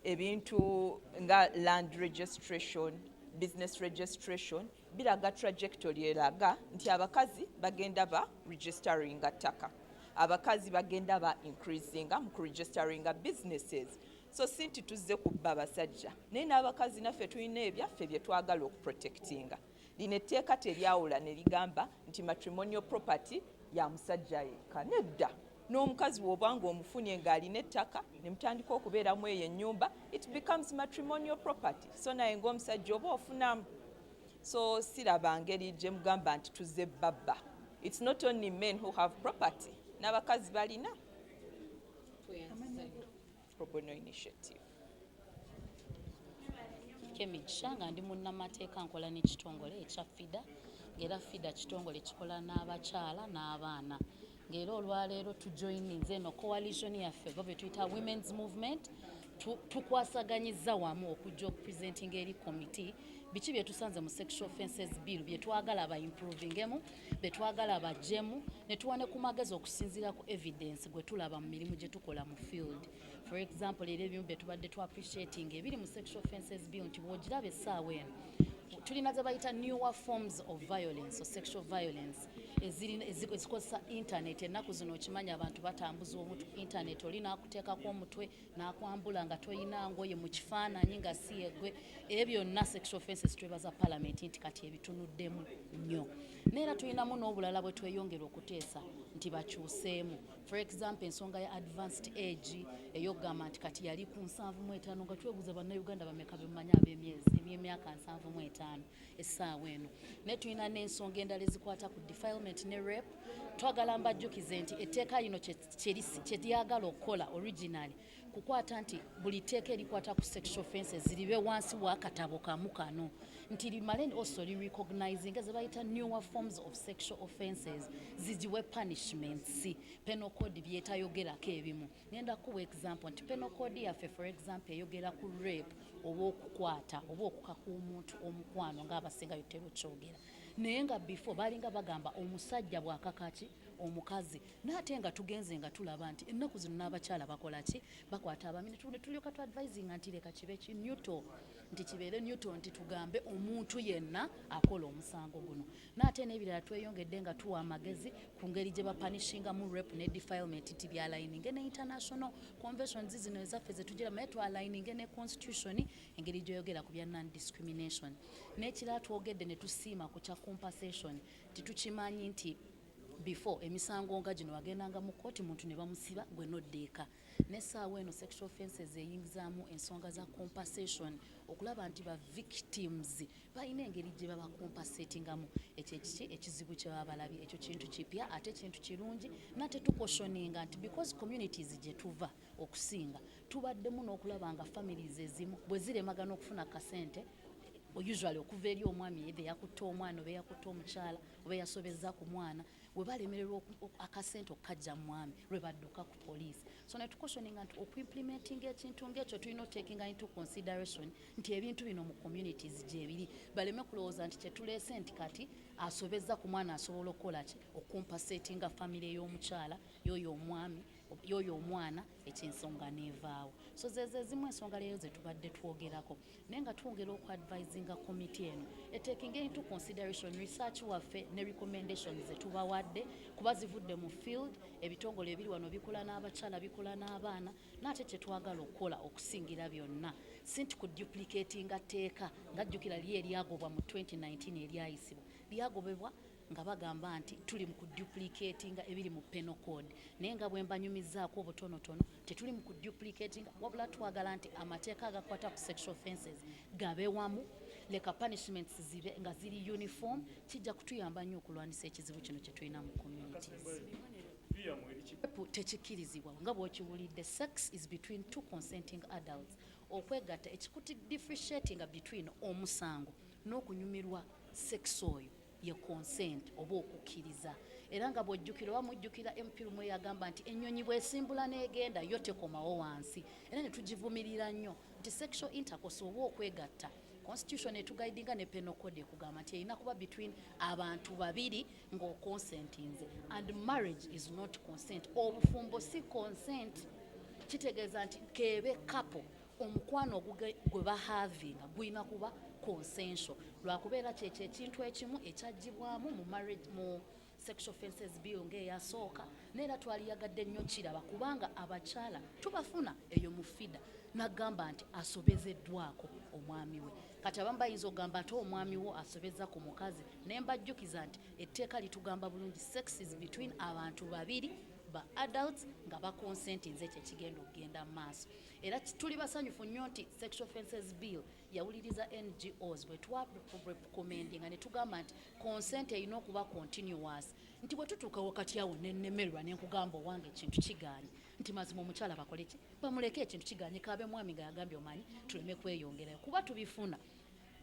ebintu nga land registration, business registration, biraga trajectory eraga nti abakazi bagenda ba registeringa ttaka. Abakazi bagenda ba increasinga mu registeringa businesses. So sinti tuzze kubba abasajja. Naye n'abakazi naffe tulina ebyaffe bye twagala okuprotectinga. Lino etteeka teryawula ne ligamba nti matrimonial property ya musajja yekka. Nedda. N'omukazi w'obanga omufunye ng'alina ettaka ne mutandika okubeeramu eyo ennyumba, it becomes matrimonial property. So naye ng'omusajja oba ofunamu. So siraba ngeri gye mugamba nti tuzze babba. It's not only men who have property. N'abakazi balina. Pro bono initiative. Kemigisha nga ndi munnamateeka nkola n'ekitongole ekya FIDA ng'era FIDA kitongole kikola n'abakyala n'abaana. Ng'era olwaleero tujoyininze eno coalition yaffe oba bye tuyita women's movement tukwasaganyiza wamu okujja okupresentinga eri committee biki bye tusanze mu sexual offences bill bye twagala ba improvingemu bye twagala bajjemu ne tuwane ku magezi okusinziira ku evidence gwe tulaba mu mirimu gye tukola mu field. For example era ebimu bye tubadde tu appreciating ebiri mu sexual offences bill nti bw'ogiraba essaawa eno tulina ze bayita newer forms of violence or sexual violence ezikozesa internet. Ennaku zino okimanya abantu batambuza omuntu internet, oli n'akuteekako omutwe n'akwambula nga toyina ngoye mu kifaananyi nga si yegwe. Ebyo byonna sexual offences twebaza parliament nti kati ebitunuddemu nnyo. Neera tulinamu n'obulala bwe tweyongera okuteesa nti bakyuseemu. For example ensonga ya advanced age ey'okugamba nti kati yali ku 75 nga twebuuza bannayuganda bameka bemumanya emyaka 75 essaawa eno. Ne tulina n'ensonga endala ezikwata ku defilement ne rape. Twagala mbajjukize nti etteeka lino kye lyagala okukola originally kukwata nti buli tteeka erikwata ku sexual offences ziribe wansi w'akatabo kamu kano nti limale also recognizing ze bayita newer forms of sexual offences zijiwe punishments. Penal code byetayogerako ebimu. Ngenda kuwa example nti penal code yaffe for example eyogera ku rape oba okukwata oba okukaka omuntu omukwano ng'abasinga yotero kyogera. Naye nga before balinga bagamba omusajja bw'akakaki omukazi n'ate nga tugenze nga tulaba nti ennaku zino n'abakyala bakola ki bakwata abamini tulyoka tu advising nti leka kibe ki neutral nti kibeere neutral nti tugambe omuntu yenna akola omusango guno. N'ate n'ebirala tweyongedde nga tuwa amagezi ku ngeri gye bapunishinga mu rape ne defilement nti byalininge ne international conventions zino ezaffe ze tugira naye twalininge ne constitution engeri gy'oyogera ku bya non-discrimination. N'ekirala twogedde ne tusiima ku kya compensation titukimanyi nti before emisango nga gino wagendanga mu kooti muntu ne bamusiba gwe noddeeka. N'essaawa eno sexual offences eyingizaamu ensonga za compensation okulaba nti ba victims balina engeri gye baba compensatingamu. Ekyo ekizibu kye baba balabye ekyo kintu kipya ate kintu kirungi nate tukoshoninga nti because communities gye tuva okusinga tubaddemu n'okulaba nga families ezimu bwe ziremagana okufuna kasente usually okuva eri omwami yedde yakutta omwana oba yakutta omukyala oba yasobeza ku mwana we balemererwa akasente okukajja mwami lwe badduka ku police. So ne tukoshoninga nti okuimplementing ekintu ng'ekyo tulina taking into consideration nti ebintu bino mu communities gyebiri baleme kulowooza nti kyetuleese nti kati asobeza ku mwana asobola okukola ki okumpasatinga family y'omukyala yoyo omwami yoyo omwana ekyensonga nevaawo. So zezo ezimu ensonga leero ze tubadde twogerako naye nga twongera okuadvisinga committee eno taking into consideration research waffe ne recommendations ze tubawadde kuba zivudde mu field ebitongole ebiri wano bikola n'abakyala bikola n'abaana n'ate kye twagala okukola okusingira byonna si nti kuduplicatinga tteeka ng'ajjukira lye eryagobwa mu 2019 eryayisibwa lyagobebwa nga bagamba nti tuli mu kuduplicatinga ebiri mu penal code naye nga bwe mbanyumizaako obutonotono tetuli mu kuduplicatinga wabula twagala nti amateeka agakwata ku sexual offences gabe wamu leka punishments zibe nga ziri uniform kijja kutuyamba nnyo okulwanisa ekizibu kino kye tulina mu communities. Tekikkirizibwa nga bw'okiwulidde sex is between two consenting adults. Okwegatta ekikuti differentiating between omusango n'okunyumirwa sex oyo ye consent oba okukkiriza. Era nga bw'ojjukira oba mujjukira MP lumwe yagamba nti ennyonyi bw'esimbula n'egenda yo tekomawo wansi. Era ne tugivumirira nnyo nti sexual intercourse oba okwegatta constitution etugaidinga ne penal code ekugamba nti erina kuba between abantu babiri ng'oconsentinze and marriage is not consent. Obufumbo si consent. Kitegeeza nti kebe couple omukwano gwe bahavinga guyina kuba consensual lwakubeera kyekyo ekintu ekimu ekyagibwamu mu marriage mu sexual offences bill ng'eyasooka neera twaliyagadde nnyo kiraba kubanga abakyala tubafuna eyo mu FIDA n'agamba nti asobezeddwako omwami we. Kati abamu bayinza okugamba ate omwami wo asobeza ku mukazi naye mbajjukiza nti etteeka litugamba bulungi sex is between abantu babiri ba adults nga baconsentinze ekyo ekigenda okugenda mu maaso. Era tuli basanyufu nnyo nti sexual offences bill yawuliriza NGOs bwe twarecommendinga ne tugamba nti consent erina okuba continuous nti bwe tutuuka wakati awo nennemerwa ne nkugamba owange ekintu kigaanye nti mazima omukyala bakole ki bamuleke ekintu kigaanye kaabe mwami nga yagambye omanyi tuleme kweyongerayo kuba tubifuna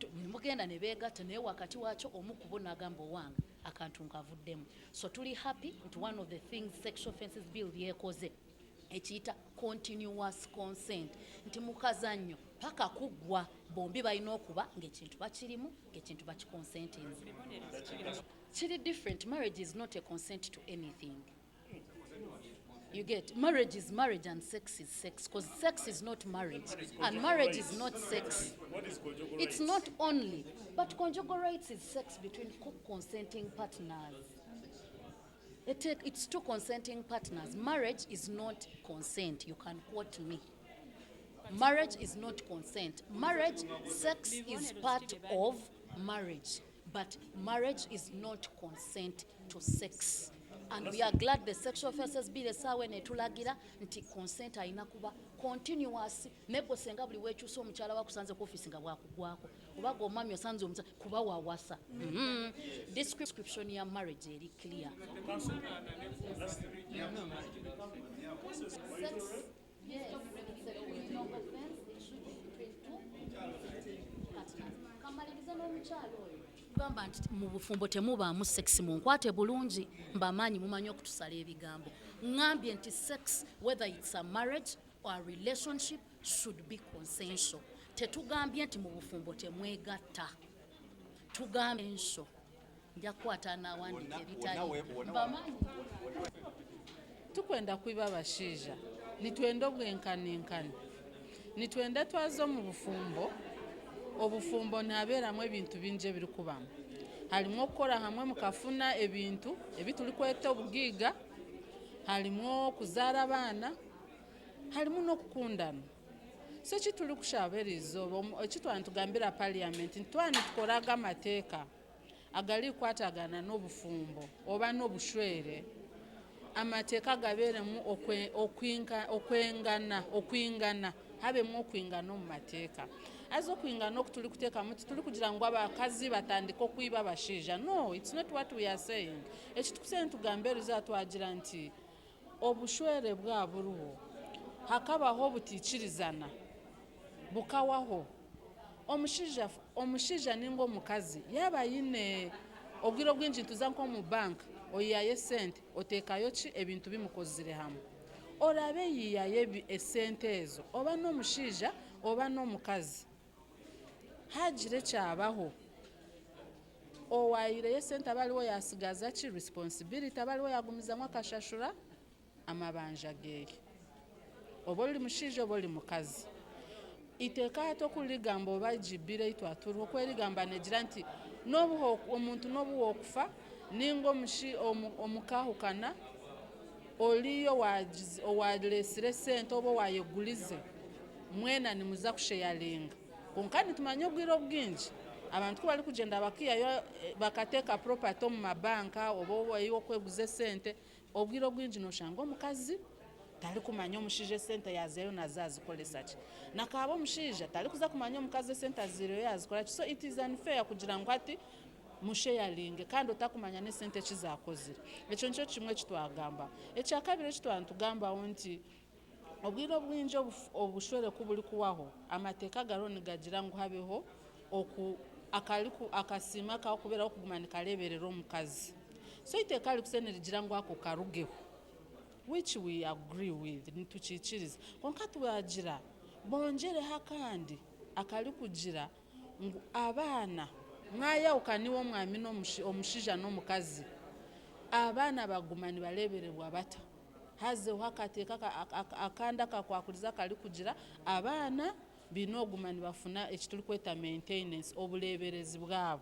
mugenda ne beegatta naye wakati waakyo omu ku bo n'agamba owange akantu nkavuddemu. So tuli happy nti one of the things sexual offences bill yeekoze ekiyita continuous consent, nti mukazannyo paka kuggwa bombi balina okuba ng'ekintu bakirimu ng'ekintu bakiconsentinze. Kiri different. Marriage is not a consent to anything. You get, marriage is marriage and sex is sex, because sex is not marriage and marriage is not sex. It's not only, but conjugal rights is sex between consenting partners. It's two consenting partners. Marriage is not consent. You can quote me. Marriage is not consent. Marriage, sex is part of marriage, but marriage is not consent to sex. And we are glad the sexual offences bill esaawa eno etulagira nti consent alina kuba continuous. Maybe senga buli weekyusa omukyala wakusanze ku office nga bwakugwako oba g'omwami osanze omukyala kuba wawasa. Description ya marriage eri clear. Sex, yes, it's a criminal offense. It should be between two partners. Kamaliriza n'omukyala oyo gamba nti mu bufumbo temubaamu sex, munkwate bulungi mbamaanyi mumanyi okutusala ebigambo. Ngambye nti sex, whether it's a marriage or a relationship, should be consensual. Tetugambye nti mu bufumbo temwegatta, tugambye ensho nja kukwata n'awandika ebitali mbamaanyi. Tukwenda kwiba abashiija nitwenda obwenkanenkane, nitwenda twaza mu bufumbo. Obufumbo nabeeramu ebintu bingi ebiri kubamu. Halimu okukora hamwe mukafuna ebintu ebituli kweta obugiiga, halimu okuzaara abaana, halimu n'okukundana. So kituli kushabiriza ekitwani tugambira parliament ntwani tukoraga amateeka agali kwatagana n'obufumbo oba n'obushwere. Amateeka gabeeremu okwingana habemu okwingana mu mateeka. Azo okwingana okutuli kuteekamu tituli kugira ngu abakazi batandika okwiba abashiija. No, it's not what we are saying. Ekitukusene tugambiriza twagira nti obushwere bwaburuho hakabaho butiikirizana bukawaho. Omushiija ninga omukazi yaba ayine obwire bwingi ntuza nko mu banka oyiyayo esente oteekayo ki ebintu bimukozire hamwe orabe yiyayo esente ezo oba n'omushiija oba n'omukazi hagire kyabaho owayireyo esente abaliwo yasigaza ki responsibility abaliwo yagumizamu akashashura amabanja geeye oba oli mushiija oba oli mukazi. Iteeka hati okuligamba oba jibire itwaturu okwerigamba negira nti omuntu n'obuho okufa ninga omukahukana oliyo owalesire sente oba wayegulize mwena nimuza kusheyalinga. Konka nitumanya obwire obwingi abantu ko bali kugenda bakiyayo bakateeka property omu mabanka oba owayiwo okweguza sente. Obwire obwingi noshanga omukazi tali kumanya omushiija sente yazeyo nazazikolesa ki, nakaba omushiija tali kuza kumanya omukazi sente azireyo yazikola ki. So it is unfair kugira ngu ati musheyalinge kandi otakumanya ne sente kizakozire. Ekyo nikyo kimwe kitwagamba. Ekyakabiri ekitwantugambaho nti obwire obwingi obushwere kubuli kuwaho amateeka garo nigagira ngu habeho akasiima kaho kubeeraho okuguma nikaleeberera omukazi. So iteeka likusene rigira ngu ako karugeho, which we agree with, nitukiikiriza. Konka tubagira bongereho akandi akali kugira ngu abaana mwayawukaniwa omwami omushiija n'omukazi abaana baguma nibaleebererwa bata. Hazeho akateeka akandi akakwakuriza kali kugira abaana biina oguma nibafuna ekituli kweta maintenance obuleeberezi bwabo.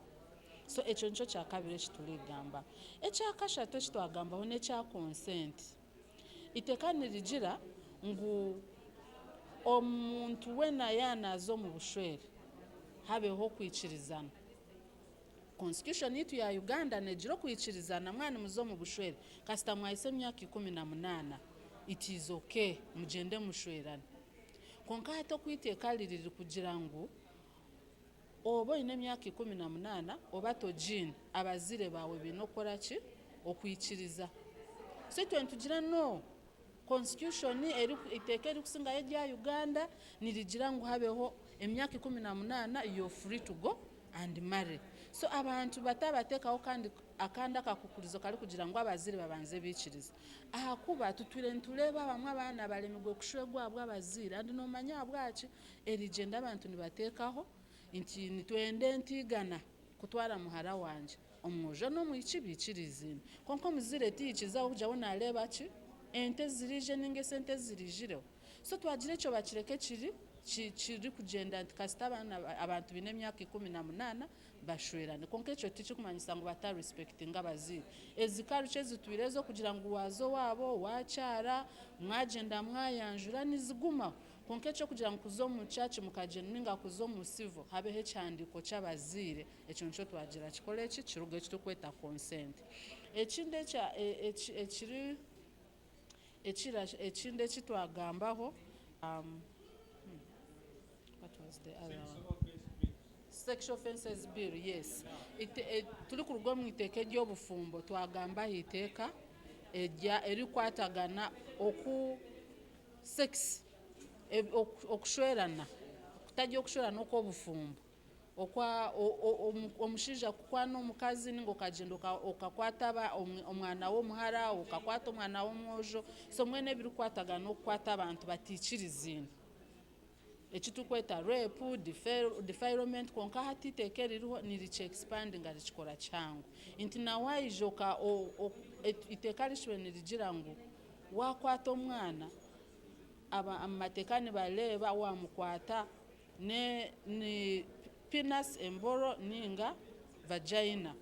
So ekyo nikyo kyakabiri ekituligamba. Ekyakashatu ekitwagambaho n'ekya consent. Iteeka nirigira ngu omuntu wena yanaza omu bushwere habeho okwikirizana. Constitution yitu ya Uganda negira okwikirizana mwana muzo mu bushwere kasita mwahise emyaka 18 it is okay mugende mushwerane. Konka hati okwiteeka liriri kugira ngu oba oyine emyaka 18 oba tojine abazire bawe biina okukora ki okwikiriza. So tugira no constitution iteeka erikusingayo erya Uganda nirigira ngu habeho emyaka 18 you're free to go and marry. So abantu batabateekawo kandi akandi akakukulizo kali kugira ngu abazaire babanze biikirize ahakuba tutwire nitureeba bamwe abaana balemegwe okushwa gwabwe abazaire andi nomanya bwaki erigenda abantu nibateekaho nti nitwende ntigana kutwara muhara wanje omwojo n'omwiki biikirizine konka omuzaire tiyikizaho kugira ngo nareeba ki ente zirije ninga esente zirijireho so twagira ekyo bakireke kiri kugenda nti kasita abantu bine emyaka 18 bashwerane konka ekyo tikikumanyisa ngu batarespectinga abazaire ezikaruki ezitwire zo kugira ngu wazo waabo wakyara mwagenda mwayanjura nizigumaho konka ekyo kugira ngu kuza omu church mukagenda ninga kuza omu civil habeho ekihandiiko ky'abazaire ekyo nikyo twagira kikole eki kiruga eki tukweta consent ekindi ekitwagambaho what was the other one? Sexual offences bill, yes. Tuli kuruga mu iteeka ery'obufumbo twagamba iteeka erikwatagana sex okushwerana kutajja okushwerana okw'obufumbo omushaija kukwana omukazi ninga okagenda okakwata omwana w'omuhara okakwata omwana w'omwojo so mwene ebirikwatagana okukwata abantu batiikirizine ekitukweta rape defilement konka hati iteeka eririho nirichi expanding rikikora kyangu nti nawaija iteeka rishobora nirigira ngu wakwata omwana amateeka nibareeba wamukwata ne penis emboro ninga vagina